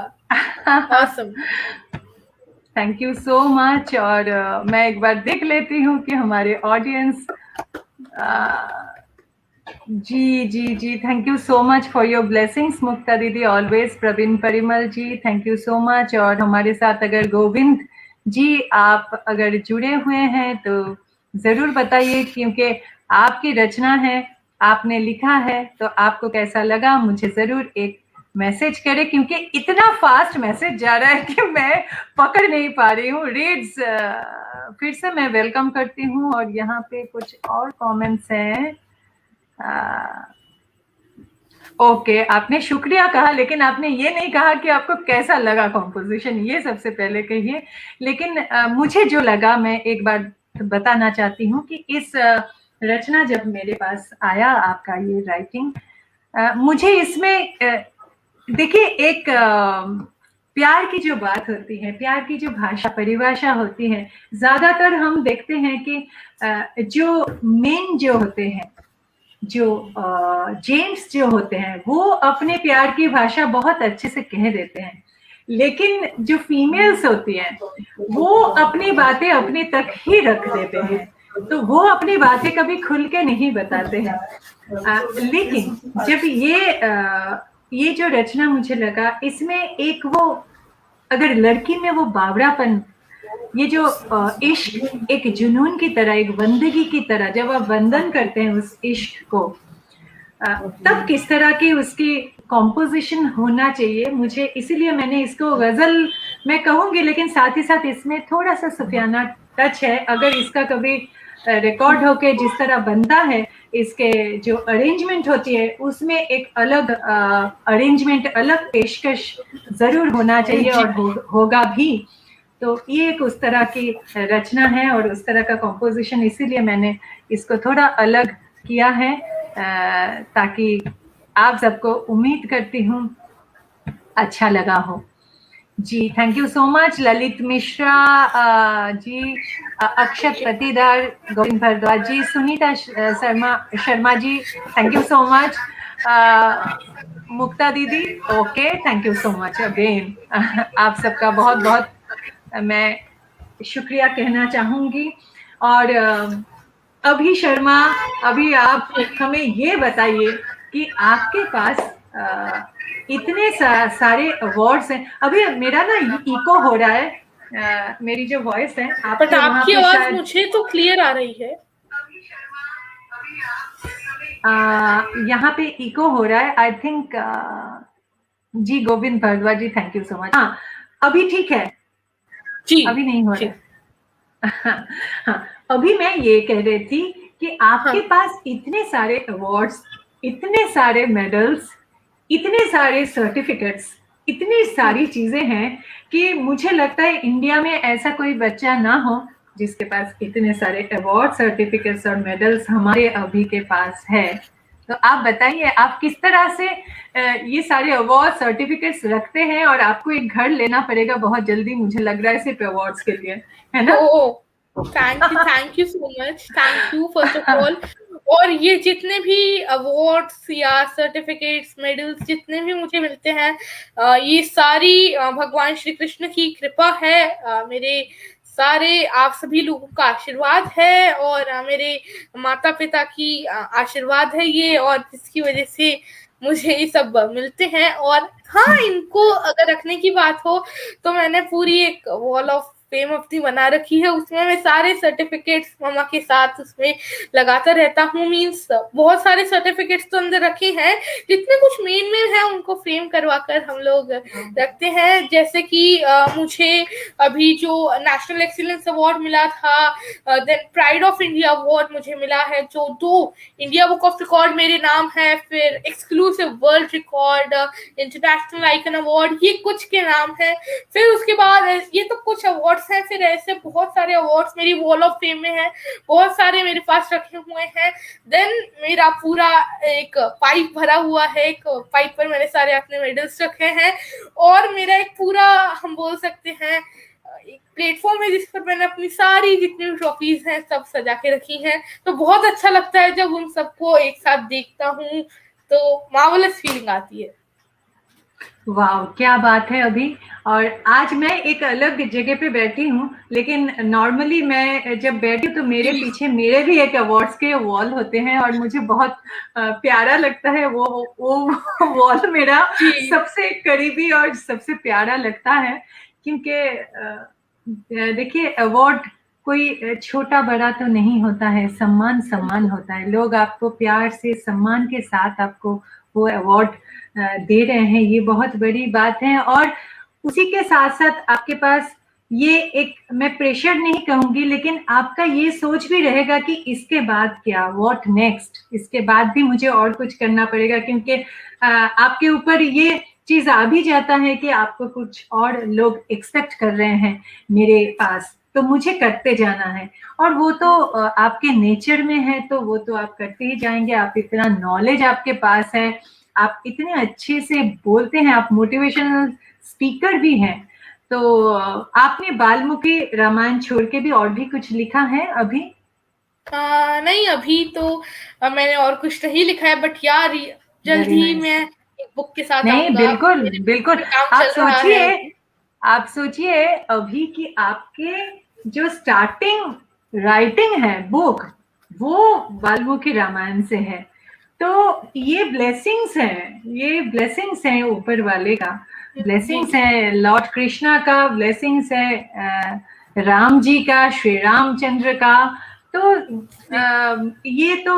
F: awesome.
A: Thank you so much. और मैं एक बार देख लेती हूँ कि हमारे audience ji thank you so much for your blessings Mukta Didi always. Praveen Parimal ji thank you so much. और हमारे साथ अगर गोविंद जी आप अगर जुड़े हुए हैं तो जरूर बताइए, क्योंकि आपकी रचना है, आपने लिखा है, तो आपको कैसा लगा मुझे जरूर एक मैसेज करें, क्योंकि इतना फास्ट मैसेज जा रहा है कि मैं पकड़ नहीं पा रही हूँ। रीड्स फिर से मैं वेलकम करती हूँ। और यहाँ पे कुछ और कमेंट्स हैं। ओके, आपने शुक्रिया कहा, लेकिन आपने ये नहीं कहा कि आपको कैसा लगा कॉम्पोजिशन, ये सबसे पहले कहिए। लेकिन मुझे जो लगा मैं एक बार बताना चाहती हूँ कि इस रचना जब मेरे पास आया, आपका ये राइटिंग, मुझे इसमें देखिए एक प्यार की जो बात होती है, प्यार की जो भाषा परिभाषा होती है, ज्यादातर हम देखते हैं कि जो मेन जो होते हैं जो जेम्स जो होते हैं वो अपने प्यार की भाषा बहुत अच्छे से कह देते हैं, लेकिन जो फीमेल्स होती हैं वो अपनी बातें अपने तक ही रख देते हैं, तो वो अपनी बातें कभी खुल के नहीं बताते हैं। लेकिन जब ये जो रचना मुझे लगा, इसमें एक वो, अगर लड़की में वो बावड़ापन, ये जो इश्क एक जुनून की तरह, एक बंदगी की तरह, जब आप वंदन करते हैं उस इश्क को, तब किस तरह की उसकी कॉम्पोजिशन होना चाहिए, मुझे इसीलिए मैंने इसको गजल मैं कहूंगी, लेकिन साथ ही साथ इसमें थोड़ा सा सूफियाना टच है। अगर इसका कभी रिकॉर्ड होके जिस तरह बनता है, इसके जो अरेंजमेंट होती है उसमें एक अलग अरेंजमेंट, अलग पेशकश जरूर होना चाहिए और होगा भी। तो ये एक उस तरह की रचना है और उस तरह का कॉम्पोजिशन, इसीलिए मैंने इसको थोड़ा अलग किया है, ताकि आप सबको, उम्मीद करती हूँ, अच्छा लगा हो। जी, thank you so much Lalit Mishra ji, Akshat Patidar, Govind Bhardwaj ji, Sunita Sharma ji, thank you so much, Mukta Didi, okay, thank you so much again. आप सबका बहुत बहुत मैं शुक्रिया कहना चाहूंगी। और अभी शर्मा, अभी आप हमें ये बताइए कि आपके पास इतने सारे अवार्ड्स हैं। अभी मेरा ना इको हो रहा है, मेरी जो वॉइस है,
F: बट आपकी आवाज मुझे तो क्लियर आ रही है।
A: यहाँ पे इको हो रहा है, आई थिंक। जी, Govind Bhardwaj ji, thank you so much. हाँ, अभी ठीक है
F: जी,
A: अभी नहीं हो रहा। हाँ, अभी मैं ये कह रही थी कि आपके पास इतने सारे अवार्ड्स, इतने सारे मेडल्स, इतने सारे सर्टिफिकेट्स, इतनी सारी चीजें हैं कि मुझे लगता है इंडिया में ऐसा कोई बच्चा ना हो जिसके पास इतने सारे अवार्ड, सर्टिफिकेट्स और मेडल्स हमारे अभी के पास है। तो आप बताइए, आप किस तरह से ये सारे अवार्ड सर्टिफिकेट्स रखते हैं? और आपको एक घर लेना पड़ेगा बहुत जल्दी, मुझे लग रहा है, सिर्फ अवार्ड्स के लिए, है ना?
F: Thank you so much, thank you first of all. और ये जितने भी अवार्ड्स या सर्टिफिकेट्स, मेडल्स जितने भी मुझे मिलते हैं, ये सारी भगवान श्री कृष्ण की कृपा है, मेरे सारे आप सभी लोगों का आशीर्वाद है, और मेरे माता पिता की आशीर्वाद है ये, और जिसकी वजह से मुझे ये सब मिलते हैं। और हाँ, इनको अगर रखने की बात हो तो मैंने पूरी एक वॉल ऑफ फेम अपनी बना रखी है, उसमें मैं सारे सर्टिफिकेट्स मामा के साथ उसमें लगाता रहता हूँ। मींस बहुत सारे सर्टिफिकेट्स तो अंदर रखे हैं, जितने कुछ मेन है उनको फ्रेम करवा कर हम लोग रखते हैं। जैसे कि मुझे अभी जो नेशनल एक्सीलेंस अवार्ड मिला था, then pride of India award मुझे मिला है, जो 2 इंडिया बुक ऑफ रिकॉर्ड मेरे नाम है, फिर exclusive world record, international icon award, ये कुछ के नाम है। फिर उसके बाद ये तो कुछ अवार्ड हैं, फिर ऐसे बहुत सारे अवार्ड्स मेरी वॉल ऑफ फेम में है, बहुत सारे मेरे पास रखे हुए हैं। देन मेरा पूरा एक पाइप भरा हुआ है, एक पाइप पर मैंने सारे अपने मेडल्स रखे हैं, और मेरा एक पूरा, हम बोल सकते हैं, एक प्लेटफॉर्म है जिस पर मैंने अपनी सारी जितनी भी ट्रॉफीज हैं सब सजा के रखी हैं। तो बहुत अच्छा लगता है जब उन सबको एक साथ देखता हूँ, तो मार्वलस फीलिंग आती है।
A: वाह, क्या बात है अभी। और आज मैं एक अलग जगह पे बैठी हूँ, लेकिन नॉर्मली मैं जब बैठी हूँ तो मेरे पीछे मेरे भी एक अवार्ड्स के वॉल होते हैं, और मुझे बहुत प्यारा लगता है वो वॉल मेरा सबसे करीबी और सबसे प्यारा लगता है, क्योंकि देखिए, अवार्ड कोई छोटा बड़ा तो नहीं होता है, सम्मान सम्मान होता है। लोग आपको प्यार से, सम्मान के साथ आपको वो अवार्ड दे रहे हैं, ये बहुत बड़ी बात है। और उसी के साथ साथ आपके पास ये एक, मैं प्रेशर नहीं कहूंगी, लेकिन आपका ये सोच भी रहेगा कि इसके बाद क्या, व्हाट नेक्स्ट, इसके बाद भी मुझे और कुछ करना पड़ेगा, क्योंकि आपके ऊपर ये चीज आ भी जाता है कि आपको कुछ और लोग एक्सपेक्ट कर रहे हैं मेरे पास, तो मुझे करते जाना है। और वो तो आपके नेचर में है, तो वो तो आप करते ही जाएंगे। आप इतना नॉलेज आपके पास है, आप इतने अच्छे से बोलते हैं, आप मोटिवेशनल स्पीकर भी हैं। तो आपने बाल्मीकि रामायण छोड़ के भी और भी कुछ लिखा है अभी?
F: नहीं, अभी तो मैंने और कुछ नहीं लिखा है, बट यार जल्द
A: Very
F: ही
A: nice.
F: मैं एक बुक के साथ
A: नहीं,
F: आऊंगा।
A: बिल्कुल
F: मेरे
A: बिल्कुल।
F: पे काम
A: आप
F: चल रहा है
A: सोचिए,
F: अभी।
A: आप सोचिए अभी कि आपके जो स्टार्टिंग राइटिंग है बुक, वो वाल्मीकि रामायण से है। तो ये ब्लेसिंग्स हैं, ये ब्लेसिंग्स हैं ऊपर वाले का, ब्लेसिंग्स है लॉर्ड कृष्णा का, ब्लेसिंग्स है राम जी का, श्री रामचंद्र का। तो ये तो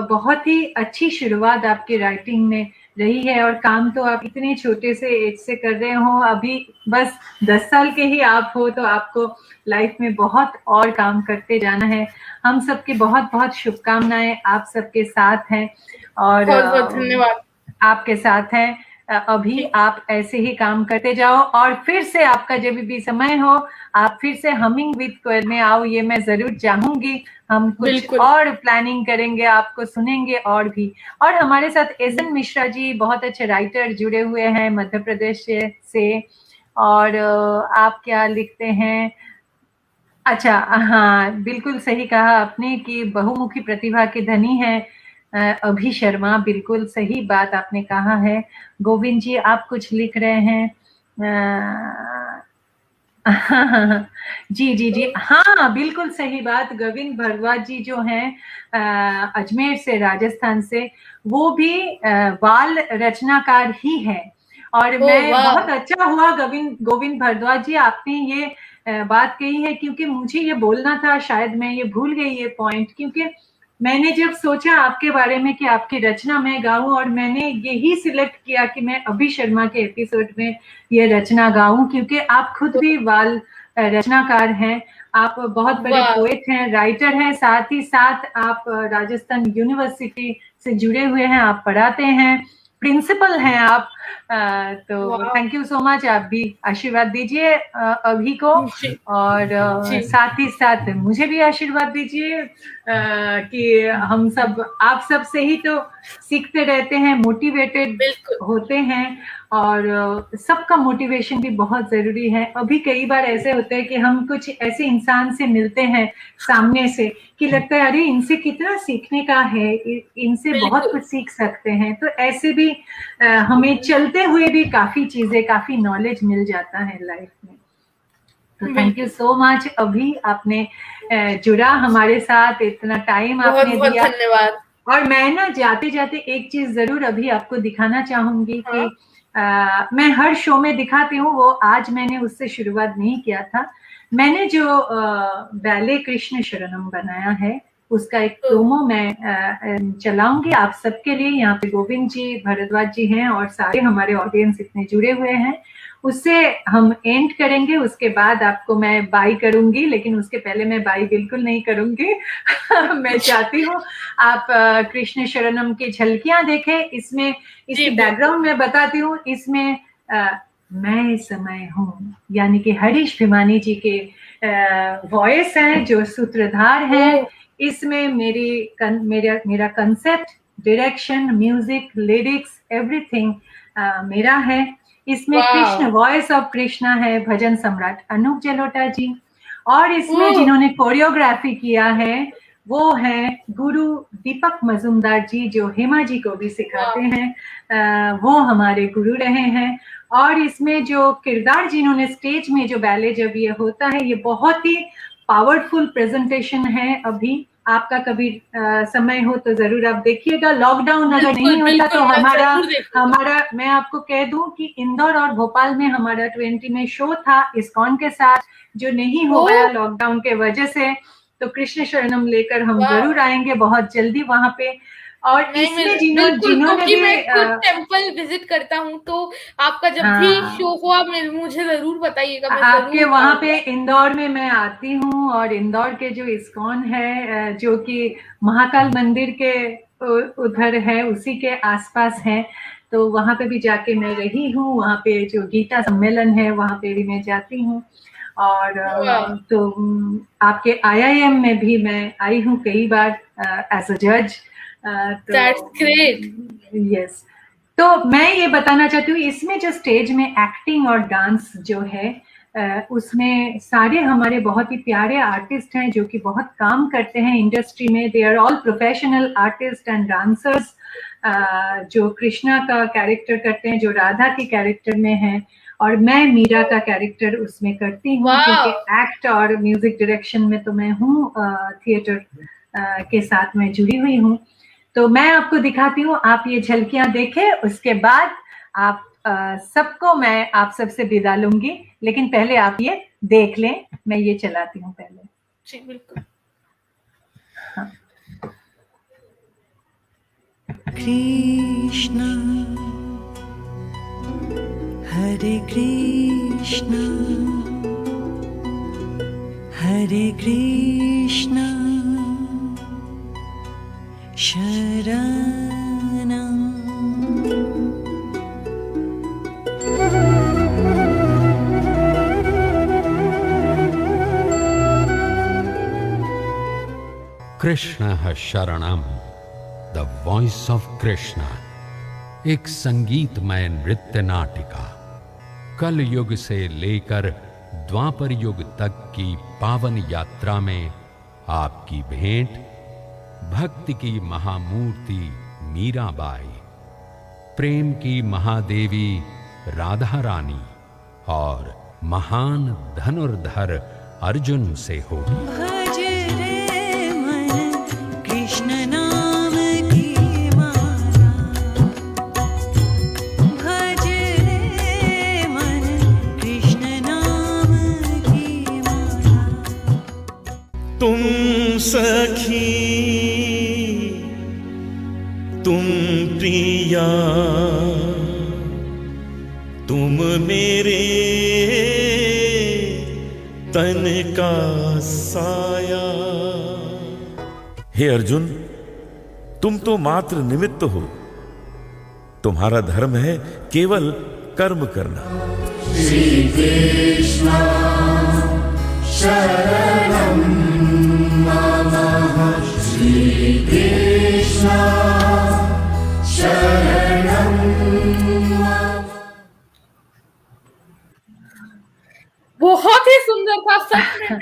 A: बहुत ही अच्छी शुरुआत आपकी राइटिंग में रही है, और काम तो आप इतने छोटे से एज से कर रहे हो, अभी बस 10 साल के ही आप हो, तो आपको लाइफ में बहुत और काम करते जाना है। हम सबके बहुत बहुत शुभकामनाएं आप सबके साथ हैं, और
F: बहुत बहुत धन्यवाद।
A: आपके साथ हैं। अभी आप ऐसे ही काम करते जाओ, और फिर से आपका जब भी समय हो आप फिर से हमिंग विद कोयल में आओ, ये मैं जरूर चाहूंगी। हम कुछ
F: बिल्कुल।
A: और प्लानिंग करेंगे, आपको सुनेंगे और भी। और हमारे साथ एसएन मिश्रा जी बहुत अच्छे राइटर जुड़े हुए हैं मध्य प्रदेश से। और आप क्या लिखते हैं? अच्छा, हाँ, बिल्कुल सही कहा आपने कि बहुमुखी प्रतिभा के धनी है अभी शर्मा, बिल्कुल सही बात आपने कहा है। गोविंद जी आप कुछ लिख रहे हैं? जी जी जी, हाँ बिल्कुल सही बात। गोविंद भारद्वाज जी जो हैं अजमेर से, राजस्थान से, वो भी बाल रचनाकार ही है। और मैं बहुत अच्छा हुआ गोविंद भारद्वाज जी आपने ये बात कही है, क्योंकि मुझे ये बोलना था, शायद मैं ये भूल गई ये पॉइंट। क्योंकि मैंने जब सोचा आपके बारे में कि आपकी रचना मैं गाऊं, और मैंने यही सिलेक्ट किया कि मैं अभी शर्मा के एपिसोड में ये रचना गाऊं, क्योंकि आप खुद भी बाल रचनाकार हैं, आप बहुत बड़े पोएट हैं, राइटर हैं, साथ ही साथ आप राजस्थान यूनिवर्सिटी से जुड़े हुए हैं, आप पढ़ाते हैं, प्रिंसिपल हैं आप। तो थैंक यू सो मच। आप भी आशीर्वाद दीजिए अभी को, और साथ ही साथ मुझे भी आशीर्वाद दीजिए कि हम सब, आप सब से ही तो सीखते रहते हैं, मोटिवेटेड होते हैं, और सबका मोटिवेशन भी बहुत जरूरी है। अभी कई बार ऐसे होते हैं कि हम कुछ ऐसे इंसान से मिलते हैं सामने से कि लगता है अरे इनसे कितना सीखने का है, इनसे बहुत कुछ सीख सकते हैं। तो ऐसे भी हमें चलते हुए भी काफी चीजें, काफी नॉलेज मिल जाता है लाइफ में। तो थैंक यू सो मच अभी, आपने जुड़ा हमारे साथ, इतना टाइम आपने दिया।
F: धन्यवाद।
A: और मैं ना जाते जाते एक चीज जरूर अभी आपको दिखाना चाहूंगी कि मैं हर शो में दिखाती हूँ, वो आज मैंने उससे शुरुआत नहीं किया था। मैंने जो बैले कृष्ण शरणम बनाया है, उसका एक प्रोमो मैं चलाऊंगी आप सबके लिए। यहाँ पे गोविंद जी, भारद्वाज जी हैं, और सारे हमारे ऑडियंस इतने जुड़े हुए हैं। उससे हम एंड करेंगे, उसके बाद आपको मैं बाय करूंगी, लेकिन उसके पहले मैं बाय बिल्कुल नहीं करूंगी। मैं चाहती हूँ आप कृष्ण शरणम की झलकियां देखें। इसमें इसकी बैकग्राउंड में बताती हूँ, इसमें मैं समय हूँ यानी कि हरीश भिमानी जी के वॉइस हैं जो सूत्रधार हैं। इसमें मेरा concept, direction, music, lyrics, everything मेरा है। इसमें कृष्ण, वॉइस ऑफ कृष्णा है भजन सम्राट अनूप जलोटा जी, और इसमें जिन्होंने कोरियोग्राफी किया है वो है गुरु दीपक मजुमदार जी, जो हेमा जी को भी सिखाते हैं, वो हमारे गुरु रहे हैं। और इसमें जो किरदार जिन्होंने स्टेज में जो बैले जब ये होता है, ये बहुत ही पावरफुल प्रेजेंटेशन है। अभी आपका कभी समय हो तो जरूर आप देखिएगा। लॉकडाउन अगर नहीं होता तो हमारा मैं आपको कह दूं कि इंदौर और भोपाल में हमारा 20 में शो था इस्कॉन के साथ, जो नहीं हो गया लॉकडाउन के वजह से। तो कृष्ण शरणम लेकर हम जरूर आएंगे बहुत जल्दी वहां पे। और इसमें जिन्होंने भी
F: मैं खुद टेम्पल विजिट करता हूँ, तो आपका जब भी शो हो आप मुझे जरूर बताइएगा।
A: आपके वहाँ पे इंदौर में मैं आती हूँ, और इंदौर के जो इस्कॉन है जो कि महाकाल मंदिर के उधर है, उसी के आसपास है, तो वहाँ पे भी जाके मैं रही हूँ। वहाँ पे जो गीता सम्मेलन है वहाँ पे भी मैं जाती हूँ। और तो आपके IIM में भी मैं आई हूँ कई बार एज अ जज।
F: That's great.
A: यस। तो मैं ये बताना चाहती हूँ, इसमें जो स्टेज में एक्टिंग और डांस जो है उसमें सारे हमारे बहुत ही प्यारे आर्टिस्ट हैं जो कि बहुत काम करते हैं इंडस्ट्री में. They are all professional artist and dancers. जो कृष्णा का कैरेक्टर करते हैं, जो राधा के कैरेक्टर में है, और मैं मीरा का कैरेक्टर उसमें करती हूँ.
F: Wow.
A: क्योंकि एक्ट और म्यूजिक डायरेक्शन में तो मैं हूँ, थिएटर के साथ मैं जुड़ी हुई हूँ. तो मैं आपको दिखाती हूँ, आप ये झलकियां देखें, उसके बाद आप सबको मैं आप सबसे विदा लूंगी. लेकिन पहले आप ये देख लें, मैं ये चलाती हूँ पहले.
F: जी बिल्कुल.
A: हाँ.
I: कृष्ण हरे कृष्ण हरे कृष्ण शरणं
J: कृष्ण शरणम, द वॉइस ऑफ कृष्णा, एक संगीतमय नृत्य नाटिका. कल युग से लेकर द्वापर युग तक की पावन यात्रा में आपकी भेंट भक्ति की महामूर्ति मीराबाई, प्रेम की महादेवी राधा रानी और महान धनुर्धर अर्जुन से होगी.
I: भज रे मन कृष्ण नाम की माला, भज रे मन कृष्ण नाम की माला.
K: तुम सखी तुम प्रिया तुम मेरे तन का साया. हे अर्जुन, तुम तो मात्र निमित्त हो. तुम्हारा धर्म है केवल कर्म करना.
L: श्री कृष्ण शरणं मम, श्री कृष्ण शरणं मम.
F: बहुत ही सुंदर था सच में.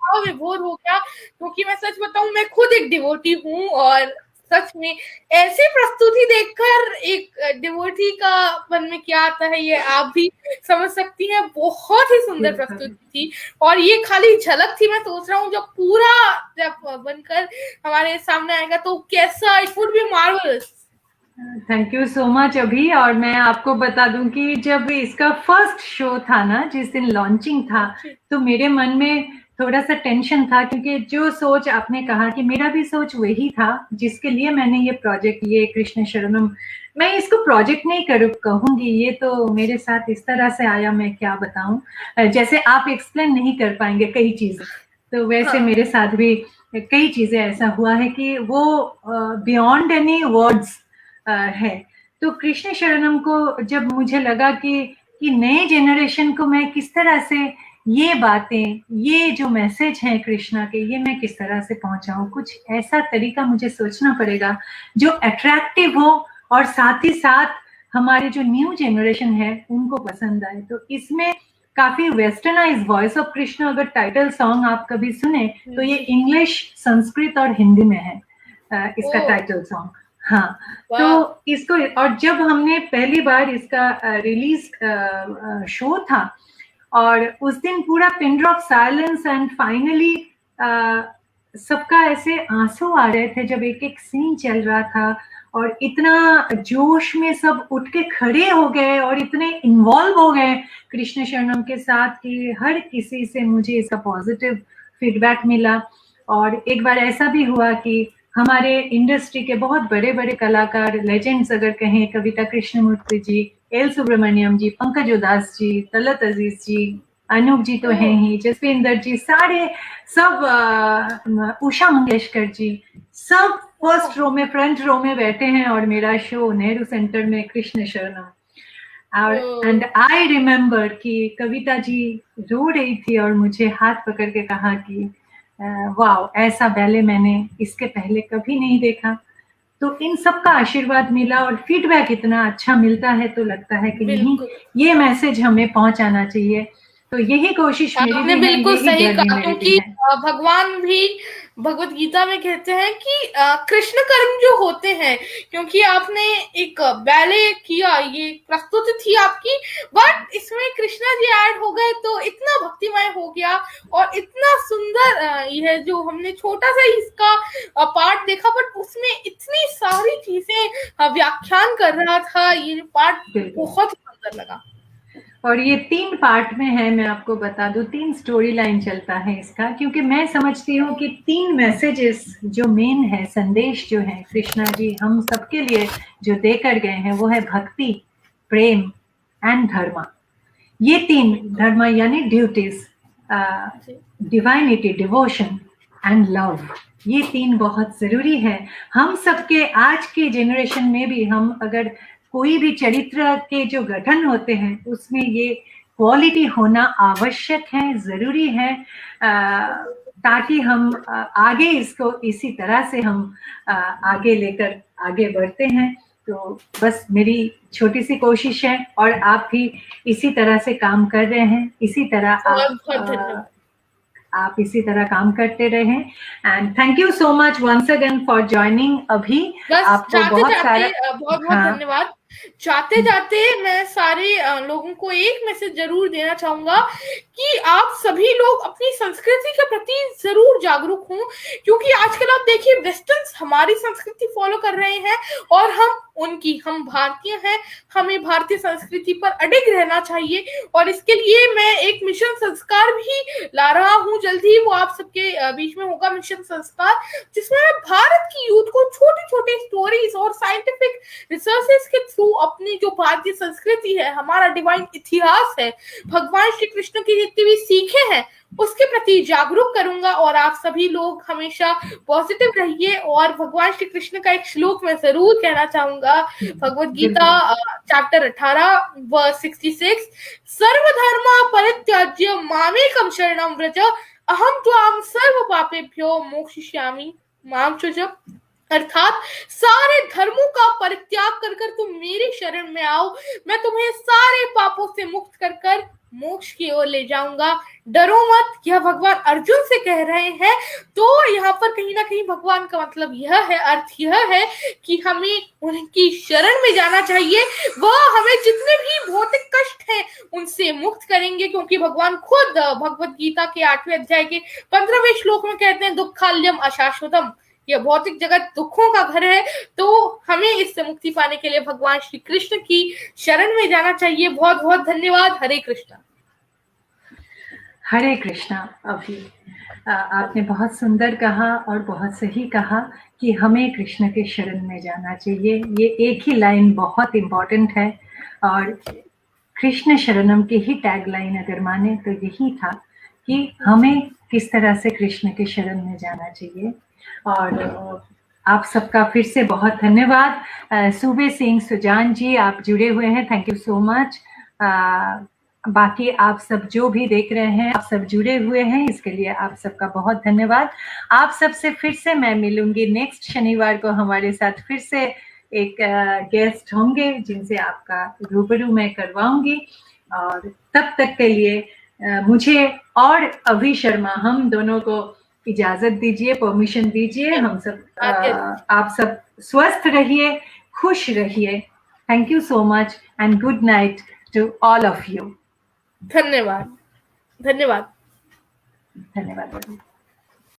F: मैं विभोर हो गया क्योंकि मैं सच बताऊं, मैं खुद एक डिवोटी हूँ और सच में ऐसी प्रस्तुति देखकर एक डिवोटी का मन में क्या आता है ये आप भी समझ सकती हैं. बहुत ही सुंदर प्रस्तुति थी और ये खाली झलक थी. मैं सोच रहा हूँ जब पूरा जब बनकर हमारे सामने आएगा तो कैसा, it would be marvellous.
A: Thank you so much अभी. और मैं आपको बता दूं कि जब इसका फर्स्ट शो था ना, जिस दिन लॉन्चिंग था, तो मेरे मन में थोड़ा सा टेंशन था क्योंकि जो सोच आपने कहा कि मेरा भी सोच वही था जिसके लिए मैंने ये प्रोजेक्ट, ये कृष्ण शरणम, मैं इसको प्रोजेक्ट नहीं कहूंगी, ये तो मेरे साथ इस तरह से आया, मैं क्या बताऊं. जैसे आप एक्सप्लेन नहीं कर पाएंगे कई चीजें, तो वैसे मेरे साथ भी कई चीजें ऐसा हुआ है कि वो बियॉन्ड एनी वर्ड्स है. तो कृष्ण शरणम को जब मुझे लगा कि नए जेनरेशन को मैं किस तरह से ये बातें, ये जो मैसेज है कृष्णा के, ये मैं किस तरह से पहुंचाऊं, कुछ ऐसा तरीका मुझे सोचना पड़ेगा जो अट्रैक्टिव हो और साथ ही साथ हमारे जो न्यू जेनरेशन है उनको पसंद आए. तो इसमें काफी वेस्टर्नाइज वॉइस ऑफ कृष्ण, अगर टाइटल सॉन्ग आप कभी सुने तो ये इंग्लिश, संस्कृत और हिंदी में है इसका टाइटल सॉन्ग. हाँ, तो इसको, और जब हमने पहली बार इसका रिलीज शो था और उस दिन पूरा pin drop silence and finally सबका ऐसे आंसू आ रहे थे जब एक एक सीन चल रहा था और इतना जोश में सब उठ के खड़े हो गए और इतने इन्वॉल्व हो गए कृष्ण शरणम के साथ कि हर किसी से मुझे इसका पॉजिटिव फीडबैक मिला. और एक बार ऐसा भी हुआ कि हमारे इंडस्ट्री के बहुत बड़े बड़े कलाकार, लेजेंड्स अगर कहें, कविता कृष्णमूर्ति जी, एल सुब्रमण्यम जी, पंकज उदास जी, तलत अजीज जी, अनूप जी तो हैं ही, जसविंदर जी, सारे सब, उषा मंगेशकर जी, सब फर्स्ट रो में, फ्रंट रो में बैठे हैं और मेरा शो नेहरू सेंटर में कृष्ण शरणम. और एंड आई रिमेम्बर कि कविता जी रो रही थी और मुझे हाथ पकड़ के कहा कि वाओ, ऐसा बैले मैंने इसके पहले कभी नहीं देखा. तो इन सब का आशीर्वाद मिला और फीडबैक इतना अच्छा मिलता है तो लगता है कि नहीं, ये मैसेज हमें पहुंचाना चाहिए. तो यही कोशिश मेरी
F: आपने
A: भी है,
F: बिल्कुल
A: यही
F: सही
A: जर्नी
F: कहा,
A: मेरी
F: क्योंकि
A: भी है।
F: भगवान भी भगवत गीता में कहते हैं कि कृष्ण कर्म जो होते हैं, क्योंकि आपने एक बैले किया, ये प्रस्तुति थी आपकी, बट इसमें कृष्णा जी ऐड हो गए तो इतना भक्तिमय हो गया और इतना सुंदर यह जो हमने छोटा सा इसका पार्ट देखा, बट उसमें इतनी सारी चीजें व्याख्यान कर रहा था, ये पार्ट बहुत सुंदर लगा।
A: और ये 3 पार्ट में है, मैं आपको बता दूं, 3 स्टोरी लाइन चलता है इसका, क्योंकि मैं समझती हूँ कि 3 मैसेजेस जो मेन है, संदेश जो है कृष्णा जी हम सबके लिए जो देकर गए हैं, वो है भक्ति, प्रेम एंड धर्म। ये 3 धर्म यानी duties, divinity, devotion and love, ये 3 बहुत जरूरी है हम सबके आज के जनरेशन में भी। हम अगर कोई भी चरित्र के जो गठन होते हैं उसमें ये क्वालिटी होना आवश्यक है, जरूरी है, ताकि हम आगे इसको इसी तरह से हम आगे लेकर आगे बढ़ते हैं। तो बस मेरी छोटी सी कोशिश है और आप भी इसी तरह से काम कर रहे हैं, इसी तरह आप इसी तरह काम करते रहें। And thank you so much once again for joining. अभी आपको बहुत
F: धन्यवाद। जाते जाते मैं सारे लोगों को एक मैसेज जरूर देना चाहूंगा कि आप सभी लोग अपनी संस्कृति के प्रति जरूर जागरूक हों, क्योंकि आजकल आप देखिए वेस्टर्न्स हमारी संस्कृति फॉलो कर रहे हैं और हम भारतीय हैं, हमें भारतीय संस्कृति पर अडिग रहना चाहिए। और इसके लिए मैं एक मिशन संस्कार भी ला रहा हूं, जल्दी वो आप सबके बीच में होगा मिशन संस्कार, जिसमें मैं भारत की यूथ को छोटी छोटी स्टोरीज और साइंटिफिक रिसर्चेस के थ्रू अपनी जो भारतीय संस्कृति है, हमारा डिवाइन इतिहास है, भगवान श्री कृष्ण की जितनी भी सीखें हैं, उसके प्रति जागरूक करूंगा। और आप सभी लोग हमेशा पॉजिटिव रहिए। और भगवान श्री कृष्ण का एक श्लोक मैं जरूर कहना चाहूंगा, भगवत गीता चैप्टर 18 वर्स 66, सर्वधर्मा परित्याज्य मामेकं शरणं व्रज अहम त्वां सर्व पापेभ्यो मोक्षयिष्यामि मां शुच। अर्थात सारे धर्मों का परित्याग कर कर तुम मेरी शरण में आओ, मैं तुम्हें सारे पापों से मुक्त कर कर मोक्ष की ओर ले जाऊंगा, डरो मत। यह भगवान अर्जुन से कह रहे हैं। तो यहाँ पर कहीं ना कहीं भगवान का मतलब यह है, अर्थ यह है कि हमें उनकी शरण में जाना चाहिए। वह हमें जितने भी भौतिक कष्ट हैं उनसे मुक्त करेंगे, क्योंकि भगवान खुद भगवत गीता के 8वें अध्याय के 15वें श्लोक में कहते हैं, दुःखालयम अशाश्वतम, यह भौतिक जगत दुखों का घर है। तो हमें इससे मुक्ति पाने के लिए भगवान श्री कृष्ण की शरण में जाना चाहिए। बहुत बहुत धन्यवाद। हरे कृष्णा।
A: हरे कृष्णा। अभी आपने बहुत सुंदर कहा और बहुत सही कहा कि हमें कृष्ण के शरण में जाना चाहिए। ये एक ही लाइन बहुत इम्पोर्टेंट है और कृष्ण शरणम की ही टैग लाइन अगर माने तो यही था कि हमें किस तरह से कृष्ण के शरण में जाना चाहिए। और आप सबका फिर से बहुत धन्यवाद। सूबे सिंह सुजान जी, आप जुड़े हुए हैं, थैंक यू सो मच। बाकी आप सब जो भी देख रहे हैं, आप सब जुड़े हुए हैं, इसके लिए आप सबका बहुत धन्यवाद। आप सबसे फिर से मैं मिलूंगी नेक्स्ट शनिवार को। हमारे साथ फिर से एक गेस्ट होंगे जिनसे आपका रूबरू मैं करवाऊंगी। और तब तक के लिए मुझे और अभी शर्मा, हम दोनों को इजाजत दीजिए, परमिशन दीजिए। हम सब आप सब स्वस्थ रहिए, खुश रहिए। Thank you so much and good night to all of you.
F: धन्यवाद। धन्यवाद।
A: धन्यवाद।